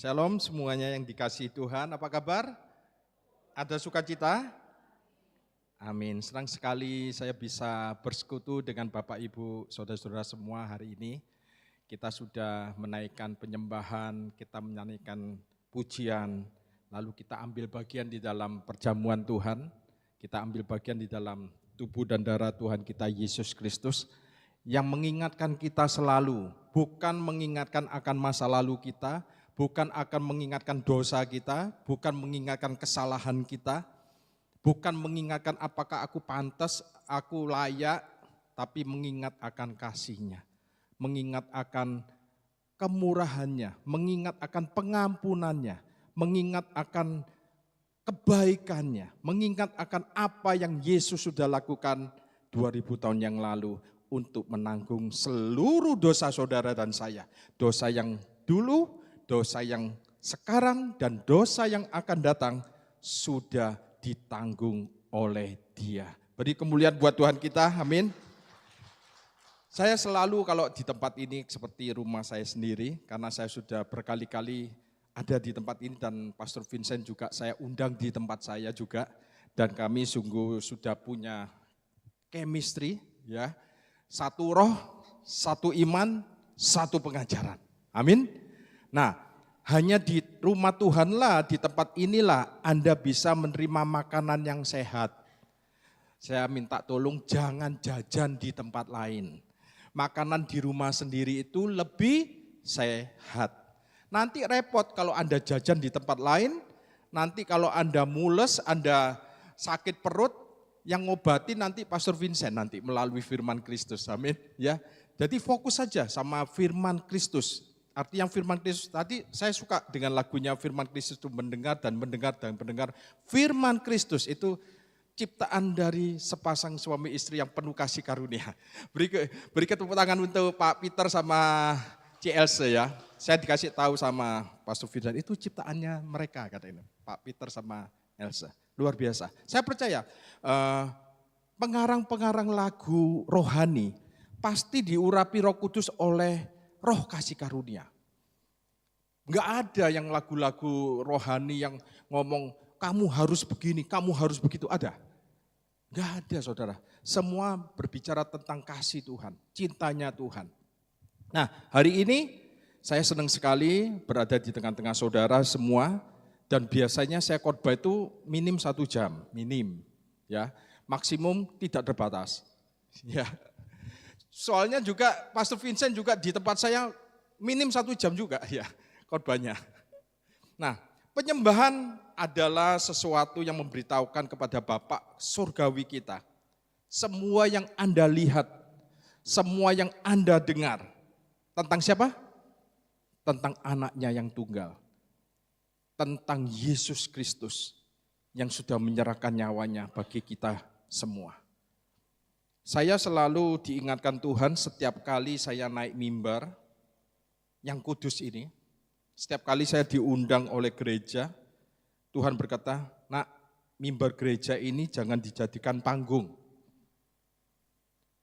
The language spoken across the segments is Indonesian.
Shalom semuanya yang dikasihi Tuhan, apa kabar? Ada sukacita? Amin, senang sekali saya bisa bersekutu dengan Bapak Ibu, Saudara-saudara semua hari ini. Kita sudah menaikkan penyembahan, kita menyanyikan pujian, lalu kita ambil bagian di dalam perjamuan Tuhan, kita ambil bagian di dalam tubuh dan darah Tuhan kita Yesus Kristus, yang mengingatkan kita selalu, bukan mengingatkan akan masa lalu kita, bukan akan mengingatkan dosa kita, bukan mengingatkan kesalahan kita, bukan mengingatkan apakah aku pantas, aku layak, tapi mengingat akan kasih-Nya, mengingat akan kemurahan-Nya, mengingat akan pengampunan-Nya, mengingat akan kebaikan-Nya, mengingat akan apa yang Yesus sudah lakukan 2000 tahun yang lalu untuk menanggung seluruh dosa saudara dan saya, dosa yang dulu, dosa yang sekarang dan dosa yang akan datang sudah ditanggung oleh Dia. Beri kemuliaan buat Tuhan kita, amin. Saya selalu kalau di tempat ini seperti rumah saya sendiri, karena saya sudah berkali-kali ada di tempat ini dan Pastor Vincent juga saya undang di tempat saya juga. Dan kami sungguh sudah punya chemistry, ya, satu roh, satu iman, satu pengajaran, amin. Nah, hanya di rumah Tuhanlah, di tempat inilah Anda bisa menerima makanan yang sehat. Saya minta tolong jangan jajan di tempat lain. Makanan di rumah sendiri itu lebih sehat. Nanti repot kalau Anda jajan di tempat lain, nanti kalau Anda mules, Anda sakit perut, yang ngobati nanti Pastor Vincent nanti melalui firman Kristus, amin. Ya, jadi fokus saja sama firman Kristus. Arti yang firman Kristus, tadi saya suka dengan lagunya firman Kristus itu mendengar dan mendengar dan mendengar. Firman Kristus itu ciptaan dari sepasang suami istri yang penuh kasih karunia. Beri tepuk tangan untuk Pak Peter sama CLC ya. Saya dikasih tahu sama Pastor Firdan, itu ciptaannya mereka katanya, Pak Peter sama Elsa. Luar biasa. Saya percaya pengarang-pengarang lagu rohani pasti diurapi Roh Kudus oleh roh kasih karunia. Enggak ada yang lagu-lagu rohani yang ngomong kamu harus begini, kamu harus begitu, ada? Enggak ada saudara. Semua berbicara tentang kasih Tuhan, cintanya Tuhan. Nah hari ini saya senang sekali berada di tengah-tengah saudara semua. Dan biasanya saya khotbah itu minim 1 jam, minim. Ya, maksimum tidak terbatas. Ya. Soalnya juga Pastor Vincent juga di tempat saya minim 1 jam juga ya khotbahnya. Nah, penyembahan adalah sesuatu yang memberitahukan kepada Bapa surgawi kita. Semua yang Anda lihat, semua yang Anda dengar. Tentang siapa? Tentang anaknya yang tunggal. Tentang Yesus Kristus yang sudah menyerahkan nyawanya bagi kita semua. Saya selalu diingatkan Tuhan setiap kali saya naik mimbar yang kudus ini, setiap kali saya diundang oleh gereja, Tuhan berkata, nak, mimbar gereja ini jangan dijadikan panggung.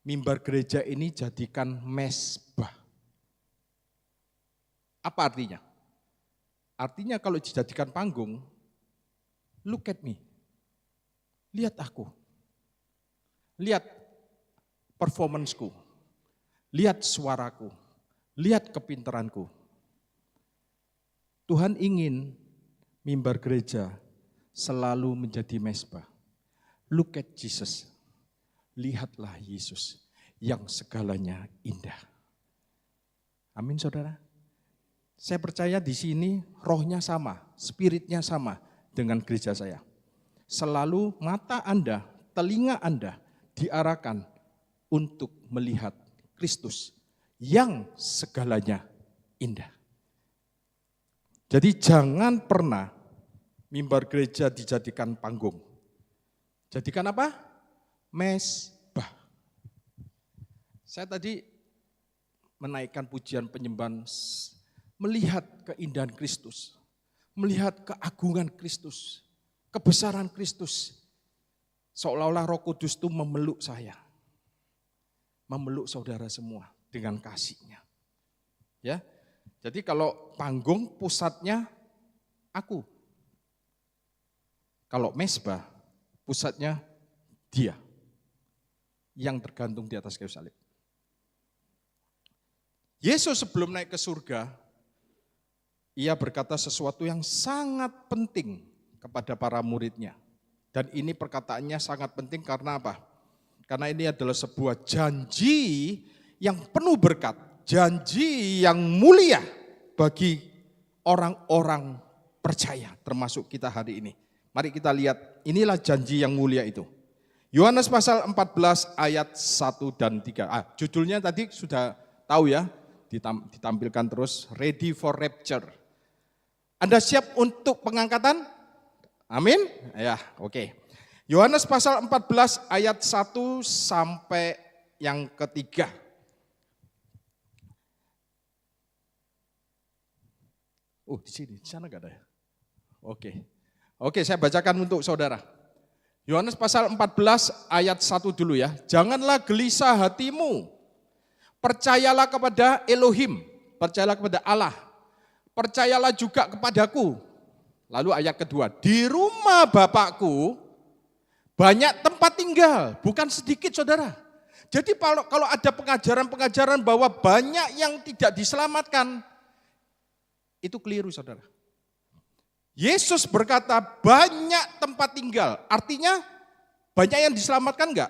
Mimbar gereja ini jadikan mesbah. Apa artinya? Artinya kalau dijadikan panggung, look at me, lihat aku, lihat performanceku, lihat suaraku, lihat kepintaranku. Tuhan ingin mimbar gereja selalu menjadi mesbah. Look at Jesus, lihatlah Yesus yang segalanya indah. Amin saudara. Saya percaya di sini rohnya sama, spiritnya sama dengan gereja saya. Selalu mata Anda, telinga Anda diarahkan untuk melihat Kristus yang segalanya indah. Jadi jangan pernah mimbar gereja dijadikan panggung. Jadikan apa? Mesbah. Saya tadi menaikkan pujian penyembahan, melihat keindahan Kristus, melihat keagungan Kristus, kebesaran Kristus. Seolah-olah Roh Kudus itu memeluk saya, memeluk saudara semua dengan kasih-Nya. Ya, Jadi kalau panggung pusatnya aku. Kalau mezbah pusatnya dia yang tergantung di atas kayu salib. Yesus sebelum naik ke surga, ia berkata sesuatu yang sangat penting kepada para muridnya. Dan ini perkataannya sangat penting karena apa? Karena ini adalah sebuah janji yang penuh berkat, janji yang mulia bagi orang-orang percaya, termasuk kita hari ini. Mari kita lihat, inilah janji yang mulia itu. Yohanes pasal 14 ayat 1 dan 3. Judulnya tadi sudah tahu ya, ditampilkan terus, Ready for Rapture. Anda siap untuk pengangkatan? Amin? Ya, oke. Yohanes pasal 14 ayat 1 sampai yang ketiga. Di sana enggak ada ya? Oke, saya bacakan untuk saudara. Yohanes pasal 14 ayat 1 dulu ya. Janganlah gelisah hatimu. Percayalah kepada Elohim, percayalah kepada Allah. Percayalah juga kepadaku. Lalu ayat kedua, di rumah Bapakku banyak tempat tinggal, bukan sedikit saudara. Jadi kalau ada pengajaran-pengajaran bahwa banyak yang tidak diselamatkan, itu keliru saudara. Yesus berkata banyak tempat tinggal, artinya banyak yang diselamatkan enggak?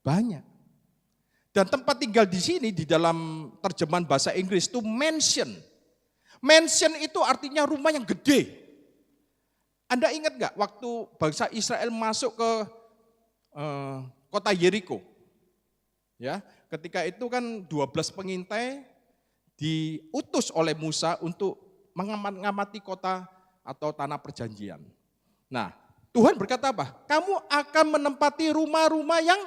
Banyak. Dan tempat tinggal di sini di dalam terjemahan bahasa Inggris itu mansion. Mansion itu artinya rumah yang gede. Anda ingat enggak waktu bangsa Israel masuk ke kota Yeriko? Ya, ketika itu kan 12 pengintai diutus oleh Musa untuk mengamati kota atau tanah perjanjian. Nah, Tuhan berkata apa? Kamu akan menempati rumah-rumah yang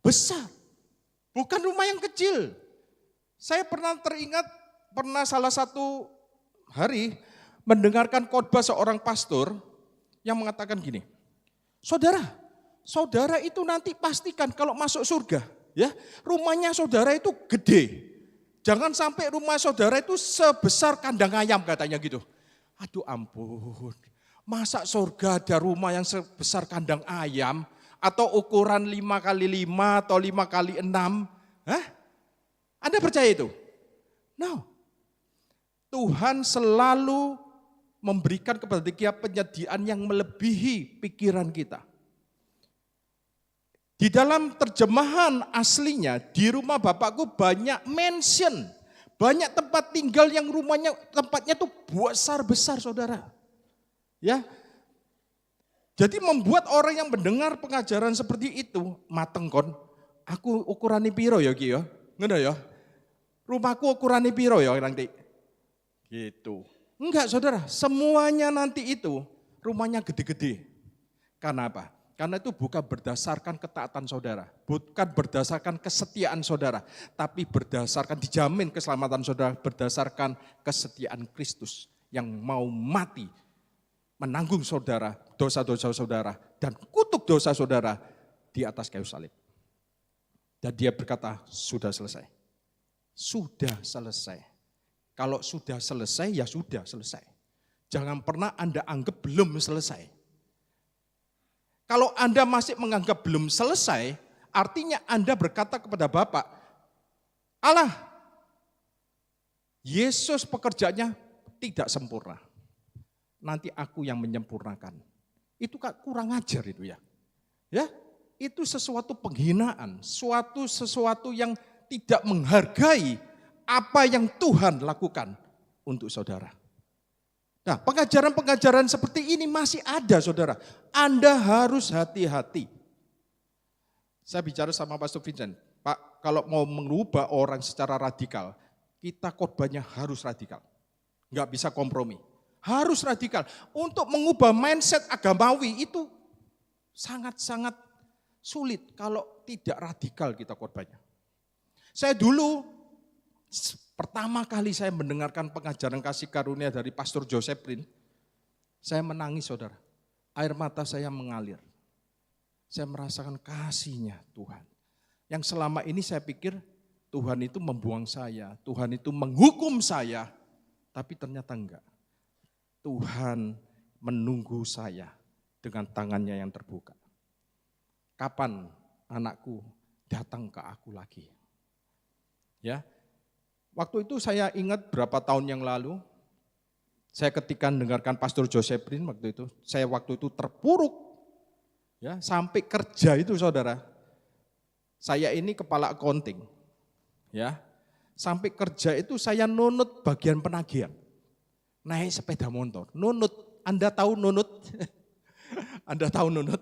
besar, bukan rumah yang kecil. Saya pernah salah satu hari mendengarkan khotbah seorang pastor yang mengatakan gini, saudara itu nanti pastikan kalau masuk surga, ya rumahnya saudara itu gede. Jangan sampai rumah saudara itu sebesar kandang ayam katanya gitu. Aduh ampun, masa surga ada rumah yang sebesar kandang ayam atau ukuran 5x5 atau 5x6? Hah? Anda percaya itu? No. Tuhan selalu memberikan kepada kita penyediaan yang melebihi pikiran kita. Di dalam terjemahan aslinya, di rumah Bapakku banyak mansion, banyak tempat tinggal yang tempatnya tuh besar-besar saudara. Ya. Jadi membuat orang yang mendengar pengajaran seperti itu, mateng kon, aku ukurane piro ya Ki ya? Ngono ya. Rumahku ukurane piro ya nanti? Gitu. Enggak saudara, semuanya nanti itu rumahnya gede-gede. Karena apa? Karena itu bukan berdasarkan ketaatan saudara, bukan berdasarkan kesetiaan saudara, tapi berdasarkan dijamin keselamatan saudara berdasarkan kesetiaan Kristus yang mau mati, menanggung saudara, dosa-dosa saudara, dan kutuk dosa saudara di atas kayu salib. Dan dia berkata, sudah selesai. Sudah selesai. Kalau sudah selesai, ya sudah selesai. Jangan pernah Anda anggap belum selesai. Kalau Anda masih menganggap belum selesai, artinya Anda berkata kepada Bapak, Allah, Yesus pekerjaannya tidak sempurna. Nanti aku yang menyempurnakan. Itu kurang ajar itu ya. Ya, itu sesuatu penghinaan, sesuatu yang tidak menghargai apa yang Tuhan lakukan untuk saudara. Nah, pengajaran-pengajaran seperti ini masih ada saudara. Anda harus hati-hati. Saya bicara sama Pastor Vincent, Pak, kalau mau mengubah orang secara radikal, kita khotbahnya harus radikal. Enggak bisa kompromi. Harus radikal. Untuk mengubah mindset agamawi itu sangat-sangat sulit kalau tidak radikal kita khotbahnya. Saya dulu pertama kali saya mendengarkan pengajaran kasih karunia dari Pastor Joseph Prin, saya menangis saudara. Air mata saya mengalir. Saya merasakan kasihnya Tuhan. Yang selama ini saya pikir Tuhan itu membuang saya, Tuhan itu menghukum saya, tapi ternyata enggak. Tuhan menunggu saya dengan tangannya yang terbuka. Kapan anakku datang ke aku lagi? Ya, waktu itu saya ingat berapa tahun yang lalu, saya ketika mendengarkan Pastor Josephine waktu itu, saya waktu itu terpuruk, ya sampai kerja itu saudara. Saya ini kepala accounting, ya sampai kerja itu saya nunut bagian penagihan, naik sepeda motor, nunut. Anda tahu nunut? Anda tahu nunut?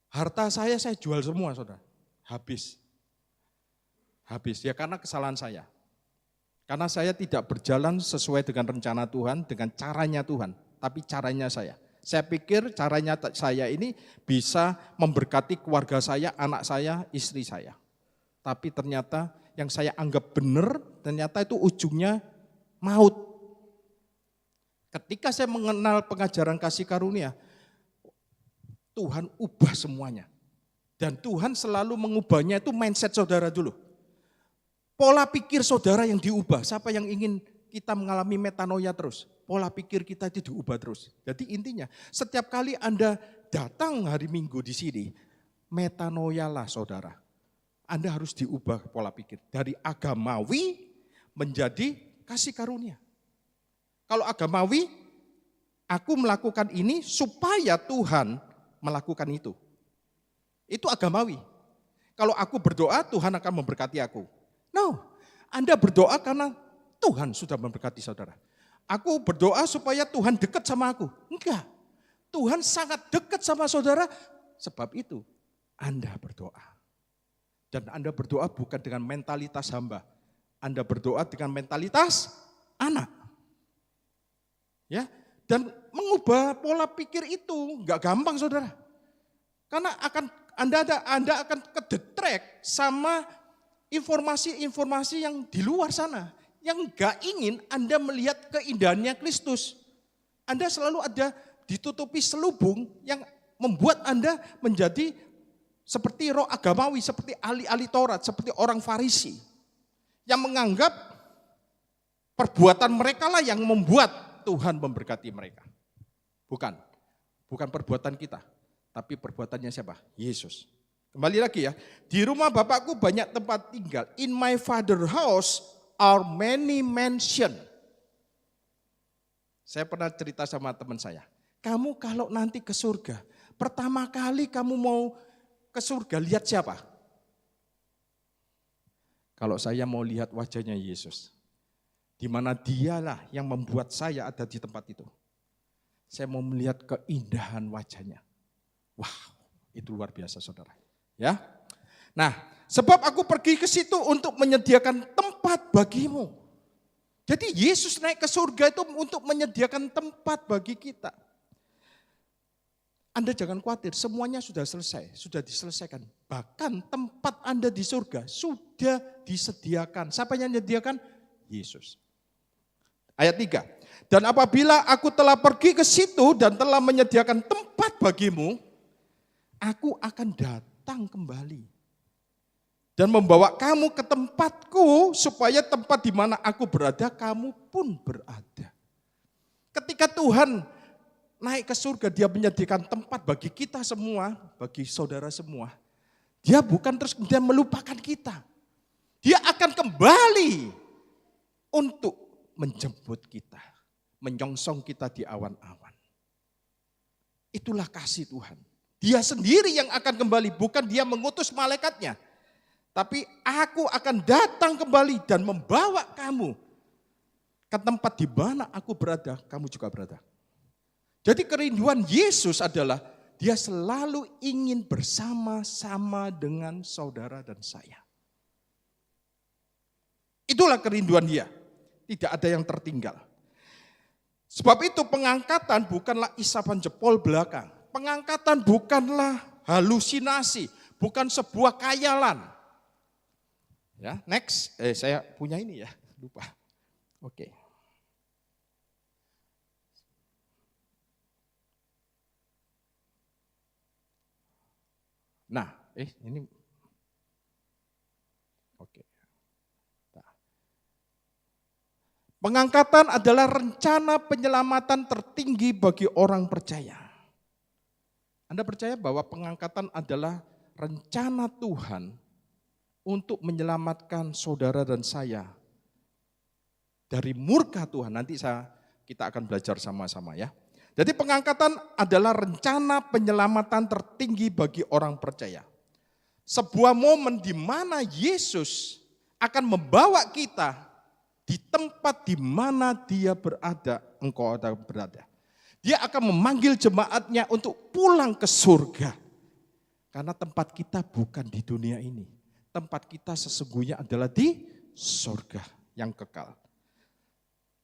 Harta saya jual semua saudara, habis ya karena kesalahan saya. Karena saya tidak berjalan sesuai dengan rencana Tuhan, dengan caranya Tuhan, tapi caranya saya. Saya pikir caranya saya ini bisa memberkati keluarga saya, anak saya, istri saya. Tapi ternyata yang saya anggap benar, ternyata itu ujungnya maut. Ketika saya mengenal pengajaran kasih karunia, Tuhan ubah semuanya. Dan Tuhan selalu mengubahnya itu mindset saudara dulu. Pola pikir saudara yang diubah. Siapa yang ingin kita mengalami metanoia terus? Pola pikir kita itu diubah terus. Jadi intinya setiap kali Anda datang hari Minggu di sini, metanoialah saudara. Anda harus diubah pola pikir. Dari agamawi menjadi kasih karunia. Kalau agamawi, aku melakukan ini supaya Tuhan melakukan itu. Itu agamawi. Kalau aku berdoa, Tuhan akan memberkati aku. No, Anda berdoa karena Tuhan sudah memberkati saudara. Aku berdoa supaya Tuhan dekat sama aku. Enggak, Tuhan sangat dekat sama saudara. Sebab itu Anda berdoa. Dan Anda berdoa bukan dengan mentalitas hamba. Anda berdoa dengan mentalitas anak. Ya, dan mengubah pola pikir itu enggak gampang saudara. Karena Anda akan kedetrek sama informasi-informasi yang di luar sana, yang gak ingin Anda melihat keindahannya Kristus. Anda selalu ada ditutupi selubung yang membuat Anda menjadi seperti roh agamawi, seperti ahli-ahli Taurat, seperti orang Farisi. Yang menganggap perbuatan mereka lah yang membuat Tuhan memberkati mereka. Bukan perbuatan kita, tapi perbuatannya siapa? Yesus. Kembali lagi ya, di rumah Bapakku banyak tempat tinggal. In my father's house are many mansions. Saya pernah cerita sama teman saya, kamu kalau nanti ke surga, pertama kali kamu mau ke surga lihat siapa? Kalau saya mau lihat wajahnya Yesus, di mana dialah yang membuat saya ada di tempat itu. Saya mau melihat keindahan wajahnya. Wow, itu luar biasa saudara. Ya, nah sebab aku pergi ke situ untuk menyediakan tempat bagimu. Jadi Yesus naik ke surga itu untuk menyediakan tempat bagi kita. Anda jangan khawatir, semuanya sudah selesai, sudah diselesaikan. Bahkan tempat Anda di surga sudah disediakan. Siapa yang menyediakan? Yesus. Ayat 3. Dan apabila aku telah pergi ke situ dan telah menyediakan tempat bagimu, aku akan datang kembali dan membawa kamu ke tempatku supaya tempat di mana aku berada kamu pun berada. Ketika Tuhan naik ke surga, dia menyediakan tempat bagi kita semua, bagi saudara semua. Dia bukan terus kemudian melupakan kita. Dia akan kembali untuk menjemput kita, menyongsong kita di awan-awan. Itulah kasih Tuhan. Dia sendiri yang akan kembali, bukan dia mengutus malaikatnya. Tapi aku akan datang kembali dan membawa kamu ke tempat di mana aku berada, kamu juga berada. Jadi kerinduan Yesus adalah dia selalu ingin bersama-sama dengan saudara dan saya. Itulah kerinduan dia, tidak ada yang tertinggal. Sebab itu pengangkatan bukanlah isapan jempol belakang. Pengangkatan bukanlah halusinasi, bukan sebuah khayalan. Ya, next, saya punya ini ya, lupa. Oke. Nah, ini Pengangkatan adalah rencana penyelamatan tertinggi bagi orang percaya. Anda percaya bahwa pengangkatan adalah rencana Tuhan untuk menyelamatkan saudara dan saya dari murka Tuhan. Nanti kita akan belajar sama-sama ya. Jadi pengangkatan adalah rencana penyelamatan tertinggi bagi orang percaya. Sebuah momen di mana Yesus akan membawa kita di tempat di mana dia berada, engkau ada berada. Dia akan memanggil jemaatnya untuk pulang ke surga. Karena tempat kita bukan di dunia ini. Tempat kita sesungguhnya adalah di surga yang kekal.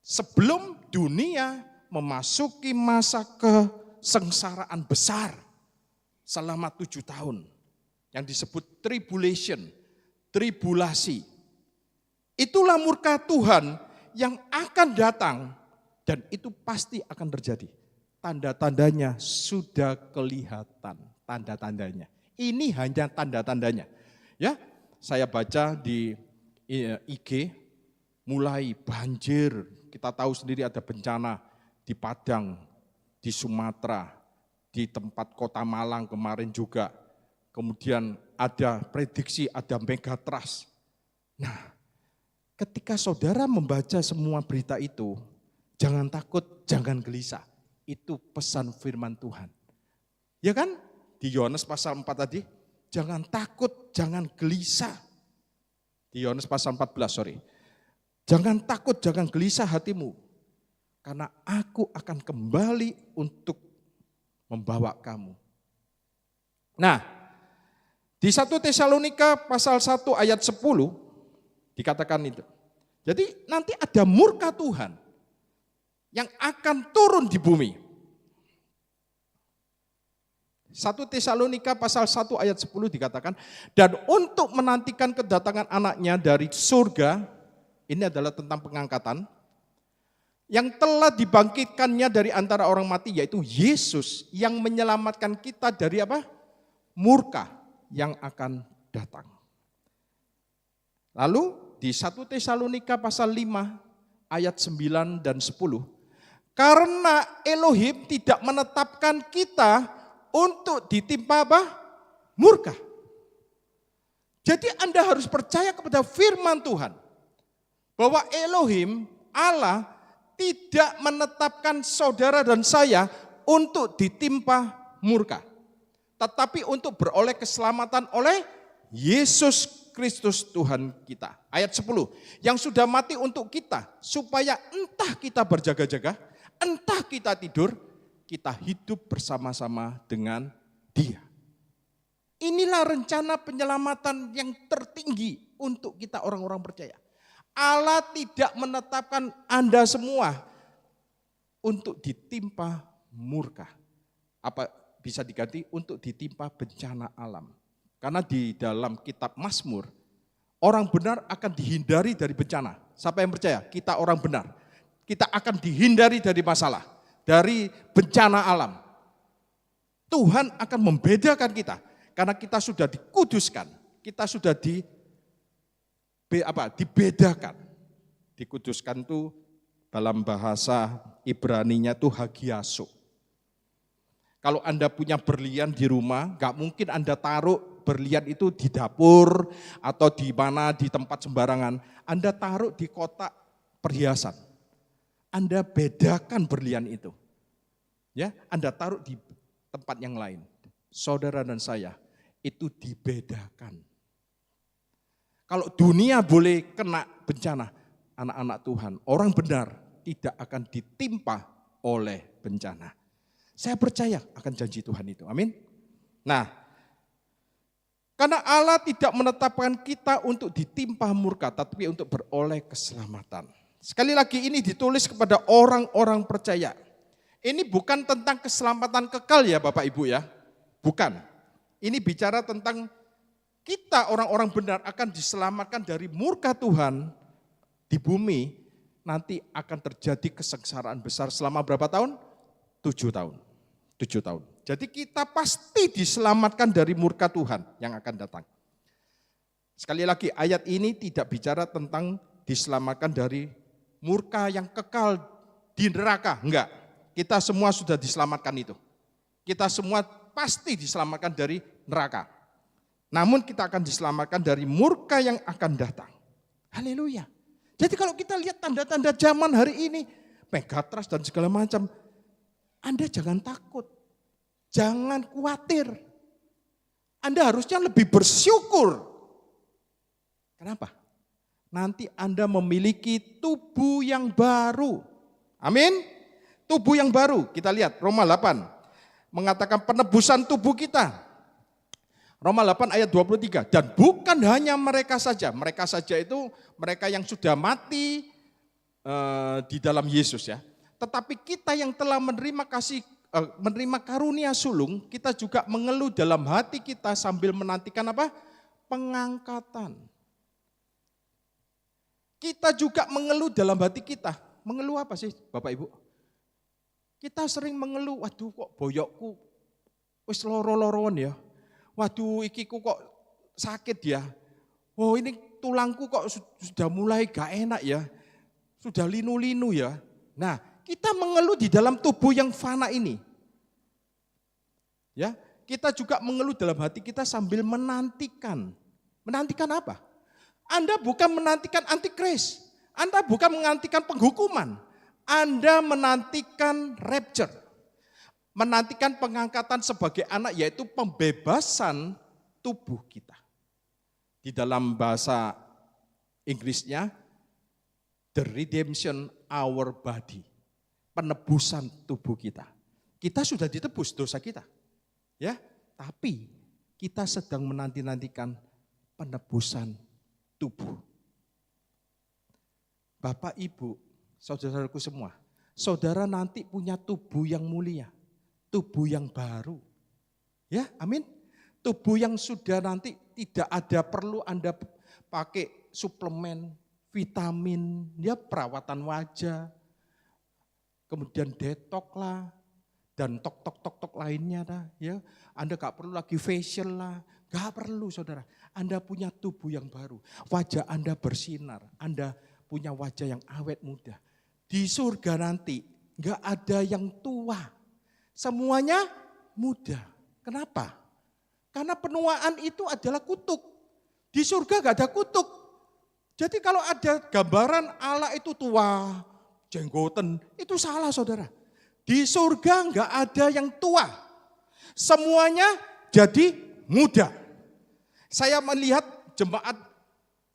Sebelum dunia memasuki masa kesengsaraan besar selama 7 tahun. Yang disebut tribulasi. Itulah murka Tuhan yang akan datang dan itu pasti akan terjadi. Tanda-tandanya sudah kelihatan, tanda-tandanya. Ini hanya tanda-tandanya. Ya, saya baca di IG mulai banjir. Kita tahu sendiri ada bencana di Padang, di Sumatera, di tempat kota Malang kemarin juga. Kemudian ada prediksi ada megatrust. Nah, ketika saudara membaca semua berita itu, jangan takut, jangan gelisah. Itu pesan firman Tuhan. Ya kan? Di Yohanes pasal 4 tadi, jangan takut, jangan gelisah. Di Yohanes pasal 14, Jangan takut, jangan gelisah hatimu. Karena aku akan kembali untuk membawa kamu. Nah, di 1 Tesalonika pasal 1 ayat 10, dikatakan itu. Jadi nanti ada murka Tuhan yang akan turun di bumi. 1 Tesalonika pasal 1 ayat 10 dikatakan, dan untuk menantikan kedatangan anaknya dari surga, ini adalah tentang pengangkatan, yang telah dibangkitkannya dari antara orang mati, yaitu Yesus yang menyelamatkan kita dari apa? Murka yang akan datang. Lalu di 1 Tesalonika pasal 5 ayat 9 dan 10. Karena Elohim tidak menetapkan kita untuk ditimpa apa? Murka. Jadi Anda harus percaya kepada firman Tuhan. Bahwa Elohim, Allah tidak menetapkan saudara dan saya untuk ditimpa murka. Tetapi untuk beroleh keselamatan oleh Yesus Kristus Tuhan kita. Ayat 10, yang sudah mati untuk kita, supaya entah kita berjaga-jaga, entah kita tidur, kita hidup bersama-sama dengan Dia. Inilah rencana penyelamatan yang tertinggi untuk kita orang-orang percaya. Allah tidak menetapkan Anda semua untuk ditimpa murka. Apa bisa diganti? Untuk ditimpa bencana alam. Karena di dalam kitab Mazmur, orang benar akan dihindari dari bencana. Siapa yang percaya? Kita orang benar. Kita akan dihindari dari masalah, dari bencana alam. Tuhan akan membedakan kita. Karena kita sudah dikuduskan. Kita sudah dibedakan. Dikuduskan itu dalam bahasa Ibraninya itu hagiaso. Kalau Anda punya berlian di rumah, gak mungkin Anda taruh berlian itu di dapur atau di mana, di tempat sembarangan. Anda taruh di kotak perhiasan. Anda bedakan berlian itu. Ya, Anda taruh di tempat yang lain. Saudara dan saya, itu dibedakan. Kalau dunia boleh kena bencana, anak-anak Tuhan, orang benar tidak akan ditimpa oleh bencana. Saya percaya akan janji Tuhan itu, amin. Nah, karena Allah tidak menetapkan kita untuk ditimpa murka, tetapi untuk beroleh keselamatan. Sekali lagi ini ditulis kepada orang-orang percaya. Ini bukan tentang keselamatan kekal ya Bapak Ibu ya, bukan. Ini bicara tentang kita orang-orang benar akan diselamatkan dari murka Tuhan di bumi, nanti akan terjadi kesengsaraan besar selama berapa tahun? 7 tahun. 7 tahun. Jadi kita pasti diselamatkan dari murka Tuhan yang akan datang. Sekali lagi ayat ini tidak bicara tentang diselamatkan dari murka yang kekal di neraka. Enggak, kita semua sudah diselamatkan itu. Kita semua pasti diselamatkan dari neraka. Namun kita akan diselamatkan dari murka yang akan datang. Haleluya. Jadi kalau kita lihat tanda-tanda zaman hari ini, megatrust dan segala macam, Anda jangan takut, jangan khawatir. Anda harusnya lebih bersyukur. Kenapa? Nanti Anda memiliki tubuh yang baru. Amin. Tubuh yang baru. Kita lihat Roma 8 mengatakan penebusan tubuh kita. Roma 8 ayat 23. Dan bukan hanya mereka saja. Mereka saja itu mereka yang sudah mati di dalam Yesus ya. Tetapi kita yang telah menerima karunia sulung, kita juga mengeluh dalam hati kita sambil menantikan apa? Pengangkatan. Kita juga mengeluh dalam hati kita. Mengeluh apa sih Bapak Ibu? Kita sering mengeluh, waduh kok boyokku wis loro-loroan ya. Waduh ikiku kok sakit ya. Oh ini tulangku kok sudah mulai gak enak ya. Sudah linu-linu ya. Nah kita mengeluh di dalam tubuh yang fana ini. Ya, kita juga mengeluh dalam hati kita sambil menantikan. Menantikan apa? Anda bukan menantikan antikris. Anda bukan menantikan penghukuman. Anda menantikan rapture. Menantikan pengangkatan sebagai anak, yaitu pembebasan tubuh kita. Di dalam bahasa Inggrisnya, the redemption our body. Penebusan tubuh kita. Kita sudah ditebus dosa kita. Ya, tapi kita sedang menanti-nantikan penebusan tubuh. Bapak, Ibu, saudaraku semua, saudara nanti punya tubuh yang mulia, tubuh yang baru. Ya, amin. Tubuh yang sudah nanti tidak ada perlu Anda pakai suplemen, vitamin, ya perawatan wajah, kemudian detok lah, dan tok lainnya dah, ya. Anda gak perlu lagi facial lah, gak perlu saudara. Anda punya tubuh yang baru, wajah Anda bersinar, Anda punya wajah yang awet muda. Di surga nanti gak ada yang tua, semuanya muda. Kenapa? Karena penuaan itu adalah kutuk. Di surga gak ada kutuk. Jadi kalau ada gambaran Allah itu tua, jenggoten, itu salah saudara. Di surga enggak ada yang tua. Semuanya jadi muda. Saya melihat jemaat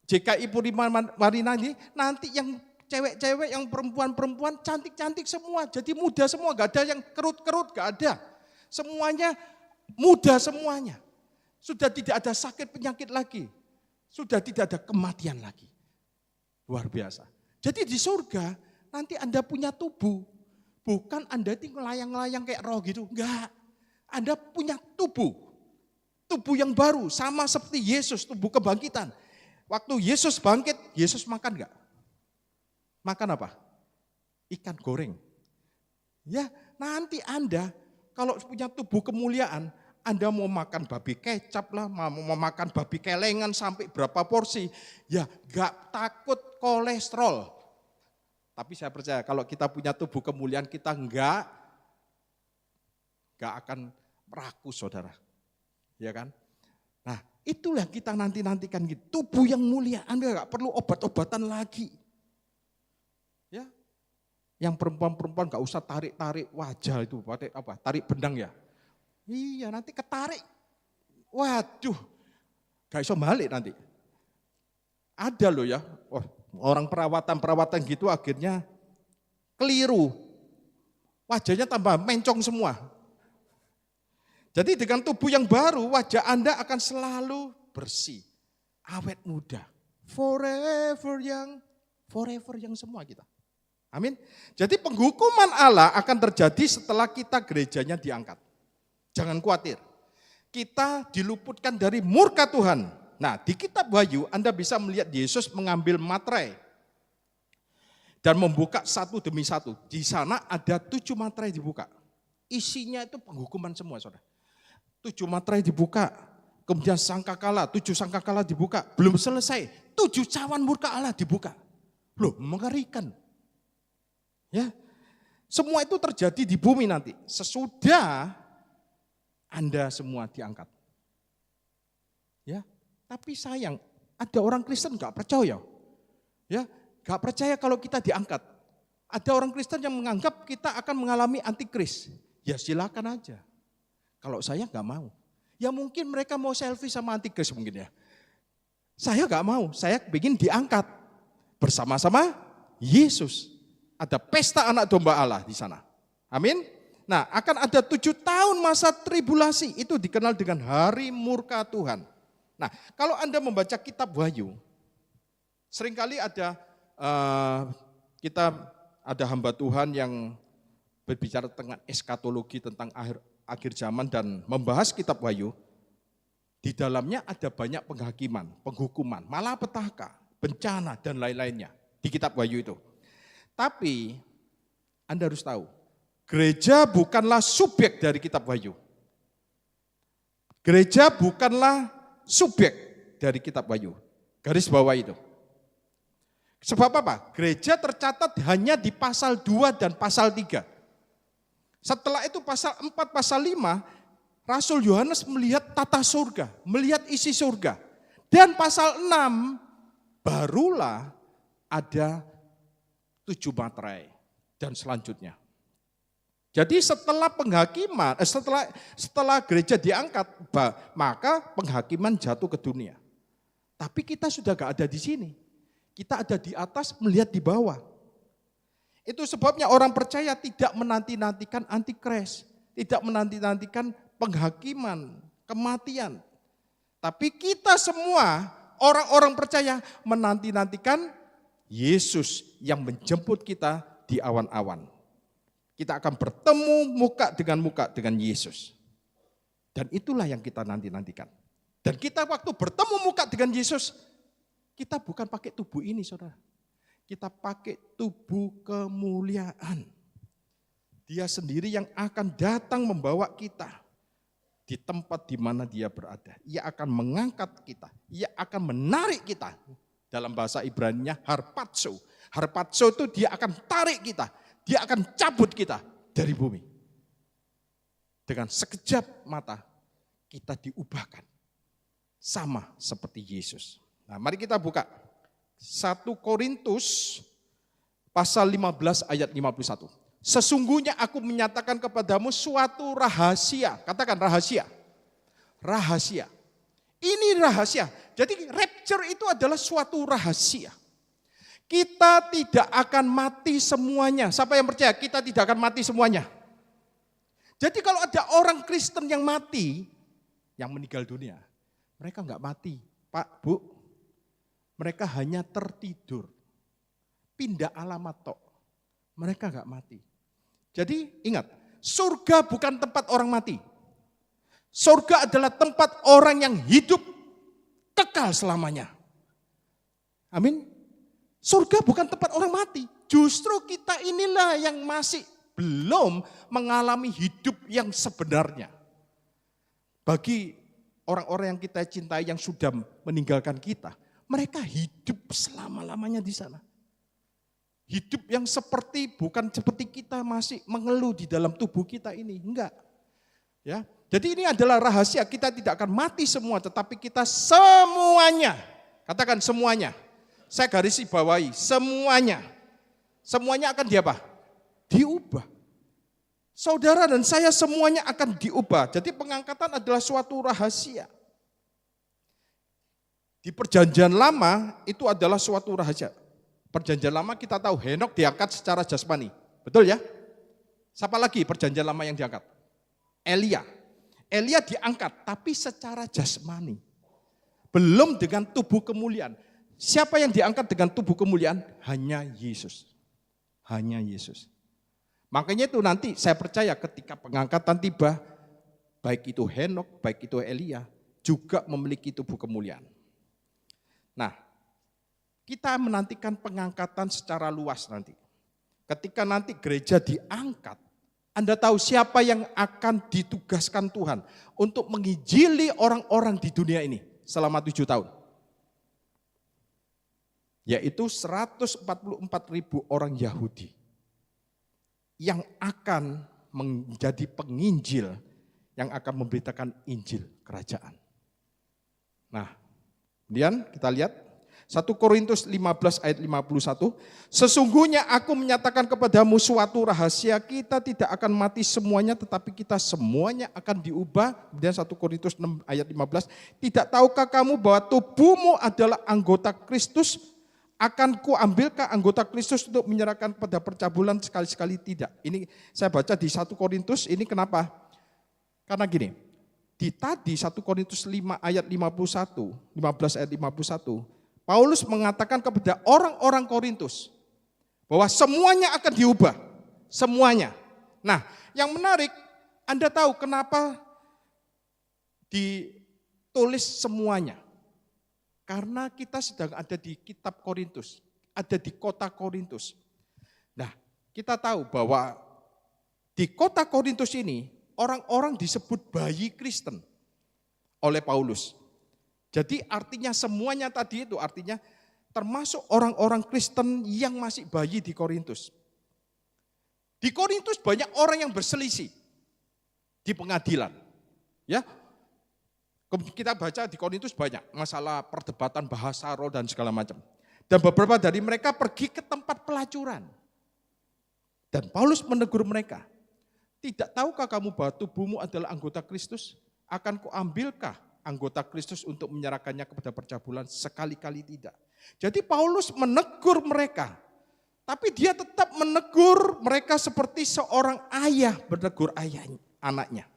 JKI Purima Marina ini nanti yang cewek-cewek, yang perempuan-perempuan cantik-cantik semua. Jadi muda semua, enggak ada yang kerut-kerut, enggak ada. Semuanya muda semuanya. Sudah tidak ada sakit penyakit lagi. Sudah tidak ada kematian lagi. Luar biasa. Jadi di surga nanti Anda punya tubuh. Bukan Anda itu ngelayang-layang kayak roh gitu, enggak. Anda punya tubuh yang baru, sama seperti Yesus, tubuh kebangkitan. Waktu Yesus bangkit, Yesus makan enggak? Makan apa? Ikan goreng. Ya, nanti Anda kalau punya tubuh kemuliaan, Anda mau makan babi kecap lah, mau makan babi kelengan sampai berapa porsi, ya enggak takut kolesterol. Tapi saya percaya kalau kita punya tubuh kemuliaan, kita enggak akan rakus saudara. Ya kan? Nah itulah kita nantikan gitu. Tubuh yang mulia, Anda enggak perlu obat-obatan lagi. Ya, yang perempuan-perempuan enggak usah tarik-tarik wajah itu, tarik benang ya. Iya nanti ketarik, waduh enggak bisa balik nanti. Ada loh ya, orang perawatan gitu akhirnya keliru. Wajahnya tambah mencong semua. Jadi dengan tubuh yang baru, wajah Anda akan selalu bersih, awet muda, forever young semua kita. Amin. Jadi penghukuman Allah akan terjadi setelah kita gerejanya diangkat. Jangan khawatir. Kita diluputkan dari murka Tuhan. Nah di kitab Wahyu Anda bisa melihat Yesus mengambil materai dan membuka satu demi satu. Di sana ada 7 materai dibuka. Isinya itu penghukuman semua saudara. 7 materai dibuka, kemudian sangkakala, 7 sangkakala dibuka. Belum selesai, 7 cawan murka Allah dibuka. Loh mengerikan. Ya, semua itu terjadi di bumi nanti. Sesudah Anda semua diangkat. Ya, tapi sayang, ada orang Kristen nggak percaya. Ya, nggak percaya kalau kita diangkat. Ada orang Kristen yang menganggap kita akan mengalami antikris. Ya silakan aja. Kalau saya nggak mau. Ya mungkin mereka mau selfie sama antikris mungkin ya. Saya nggak mau, saya ingin diangkat bersama-sama Yesus. Ada pesta anak domba Allah di sana. Amin. Nah, akan ada 7 tahun masa tribulasi, itu dikenal dengan hari murka Tuhan. Nah, kalau Anda membaca kitab Wahyu, seringkali ada ada hamba Tuhan yang berbicara tentang eskatologi, tentang akhir zaman dan membahas kitab Wahyu. Di dalamnya ada banyak penghakiman, penghukuman, malapetaka, bencana dan lain-lainnya di kitab Wahyu itu. Tapi Anda harus tahu, gereja bukanlah subjek dari kitab Wahyu. Gereja bukanlah subjek dari kitab Wahyu. Garis bawah itu. Sebab apa? Gereja tercatat hanya di pasal 2 dan pasal 3. Setelah itu pasal 4, pasal 5, Rasul Yohanes melihat tata surga, melihat isi surga. Dan pasal 6, barulah ada 7 materai dan selanjutnya. Jadi setelah penghakiman, setelah gereja diangkat, maka penghakiman jatuh ke dunia. Tapi kita sudah gak ada di sini. Kita ada di atas melihat di bawah. Itu sebabnya orang percaya tidak menanti-nantikan antikris, tidak menanti-nantikan penghakiman, kematian. Tapi kita semua orang-orang percaya menanti-nantikan Yesus yang menjemput kita di awan-awan. Kita akan bertemu muka dengan Yesus. Dan itulah yang kita nanti-nantikan. Dan kita waktu bertemu muka dengan Yesus, kita bukan pakai tubuh ini saudara. Kita pakai tubuh kemuliaan. Dia sendiri yang akan datang membawa kita di tempat di mana dia berada. Ia akan mengangkat kita. Ia akan menarik kita. Dalam bahasa Ibrani-nya harpazo. Harpazo itu dia akan tarik kita. Dia akan cabut kita dari bumi. Dengan sekejap mata kita diubahkan. Sama seperti Yesus. Nah, mari kita buka 1 Korintus pasal 15 ayat 51. Sesungguhnya aku menyatakan kepadamu suatu rahasia. Katakan rahasia. Rahasia. Ini rahasia. Jadi rapture itu adalah suatu rahasia. Kita tidak akan mati semuanya. Siapa yang percaya kita tidak akan mati semuanya? Jadi kalau ada orang Kristen yang mati, yang meninggal dunia, mereka enggak mati. Pak, Bu, mereka hanya tertidur. Pindah alamat tok. Mereka enggak mati. Jadi ingat, surga bukan tempat orang mati. Surga adalah tempat orang yang hidup kekal selamanya. Amin. Surga bukan tempat orang mati. Justru kita inilah yang masih belum mengalami hidup yang sebenarnya. Bagi orang-orang yang kita cintai yang sudah meninggalkan kita, mereka hidup selama-lamanya di sana. Hidup yang bukan seperti kita masih mengeluh di dalam tubuh kita ini, enggak. Ya. Jadi ini adalah rahasia, kita tidak akan mati semua, tetapi kita semuanya, katakan semuanya. Saya garisi bawahi, semuanya. Semuanya akan diubah. Saudara dan saya semuanya akan diubah. Jadi pengangkatan adalah suatu rahasia. Di perjanjian lama itu adalah suatu rahasia. Perjanjian lama kita tahu Henok diangkat secara jasmani. Betul ya? Siapa lagi perjanjian lama yang diangkat? Elia. Elia diangkat tapi secara jasmani. Belum dengan tubuh kemuliaan. Siapa yang diangkat dengan tubuh kemuliaan? Hanya Yesus. Hanya Yesus. Makanya itu nanti saya percaya ketika pengangkatan tiba, baik itu Henok, baik itu Elia, juga memiliki tubuh kemuliaan. Nah, kita menantikan pengangkatan secara luas nanti. Ketika nanti gereja diangkat, Anda tahu siapa yang akan ditugaskan Tuhan untuk menginjili orang-orang di dunia ini selama 7 tahun. Yaitu 144.000 orang Yahudi. yang akan menjadi penginjil, yang akan memberitakan Injil kerajaan. Nah, kemudian kita lihat 1 Korintus 15 ayat 51, sesungguhnya aku menyatakan kepadamu suatu rahasia, kita tidak akan mati semuanya tetapi kita semuanya akan diubah. Kemudian 1 Korintus 6 ayat 15, tidak tahukah kamu bahwa tubuhmu adalah anggota Kristus? Akan kuambilkah anggota Kristus untuk menyerahkan pada percabulan? Sekali-sekali tidak. Ini saya baca di 1 Korintus, ini kenapa? Karena gini, di tadi 1 Korintus 5 ayat 51, 15 ayat 51, Paulus mengatakan kepada orang-orang Korintus bahwa semuanya akan diubah, semuanya. Nah, yang menarik, Anda tahu kenapa ditulis semuanya? Karena kita sedang ada di kitab Korintus, ada di kota Korintus. Nah, kita tahu bahwa di kota Korintus ini orang-orang disebut bayi Kristen oleh Paulus. Jadi artinya semuanya tadi itu artinya termasuk orang-orang Kristen yang masih bayi di Korintus. Di Korintus banyak orang yang berselisih di pengadilan. Ya. Kita baca di Korintus banyak masalah perdebatan bahasa roh dan segala macam. Dan beberapa dari mereka pergi ke tempat pelacuran. Dan Paulus menegur mereka. Tidak tahukah kamu bahwa tubuhmu adalah anggota Kristus? Akan kuambilkah anggota Kristus untuk menyerahkannya kepada percabulan? Sekali-kali tidak. Jadi Paulus menegur mereka. Tapi dia tetap menegur mereka seperti seorang ayah menegur anaknya.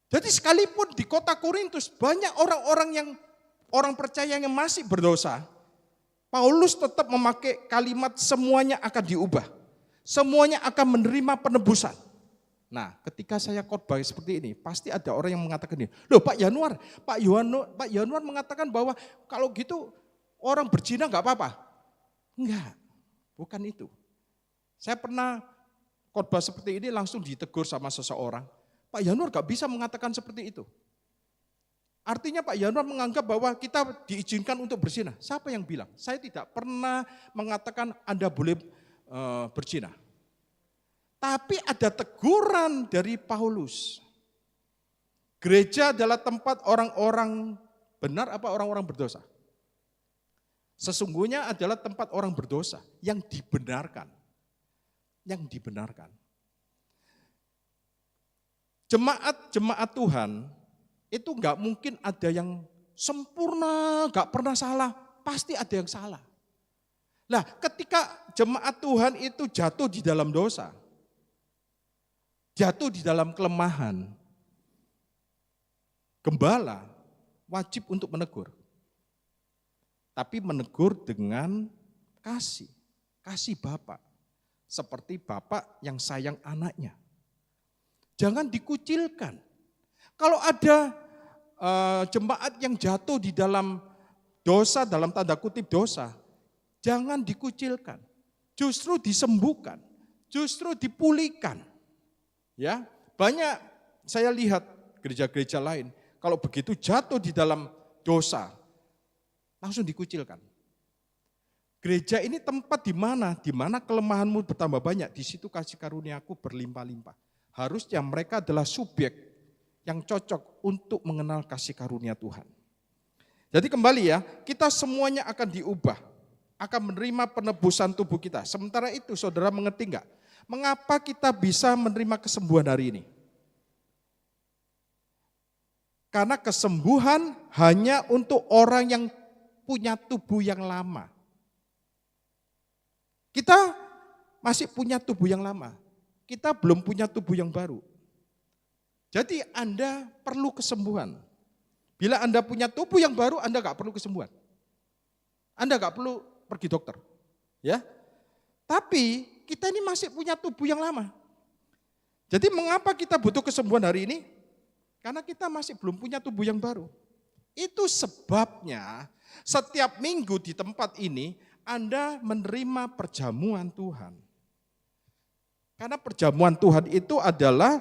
Jadi sekalipun di kota Korintus banyak orang percaya yang masih berdosa, Paulus tetap memakai kalimat semuanya akan diubah. Semuanya akan menerima penebusan. Nah, ketika saya khotbah seperti ini, pasti ada orang yang mengatakan ini, loh Pak Yanuar mengatakan bahwa kalau gitu orang berzina enggak apa-apa. Enggak, bukan itu. Saya pernah khotbah seperti ini langsung ditegur sama seseorang. Pak Yanuar enggak bisa mengatakan seperti itu. Artinya Pak Yanuar menganggap bahwa kita diizinkan untuk berzina. Siapa yang bilang? Saya tidak pernah mengatakan Anda boleh berzina. Tapi ada teguran dari Paulus. Gereja adalah tempat orang-orang benar apa orang-orang berdosa? Sesungguhnya adalah tempat orang berdosa yang dibenarkan. Yang dibenarkan. Jemaat Tuhan itu enggak mungkin ada yang sempurna, enggak pernah salah. Pasti ada yang salah. Nah, ketika jemaat Tuhan itu jatuh di dalam dosa, jatuh di dalam kelemahan, gembala wajib untuk menegur. Tapi menegur dengan kasih Bapak. Seperti Bapak yang sayang anaknya. Jangan dikucilkan. Kalau ada jemaat yang jatuh di dalam dosa, dalam tanda kutip dosa, jangan dikucilkan. Justru disembuhkan, justru dipulihkan. Ya, banyak saya lihat gereja-gereja lain kalau begitu jatuh di dalam dosa langsung dikucilkan. Gereja ini tempat di mana kelemahanmu bertambah banyak, di situ kasih karuniaku berlimpah-limpah. Harusnya mereka adalah subjek yang cocok untuk mengenal kasih karunia Tuhan. Jadi kembali ya, kita semuanya akan diubah, akan menerima penebusan tubuh kita. Sementara itu saudara mengerti enggak? Mengapa kita bisa menerima kesembuhan hari ini? Karena kesembuhan hanya untuk orang yang punya tubuh yang lama. Kita masih punya tubuh yang lama. Kita belum punya tubuh yang baru. Jadi Anda perlu kesembuhan. Bila Anda punya tubuh yang baru, Anda enggak perlu kesembuhan. Anda enggak perlu pergi dokter. Ya. Tapi kita ini masih punya tubuh yang lama. Jadi mengapa kita butuh kesembuhan hari ini? Karena kita masih belum punya tubuh yang baru. Itu sebabnya setiap minggu di tempat ini Anda menerima perjamuan Tuhan. Karena perjamuan Tuhan itu adalah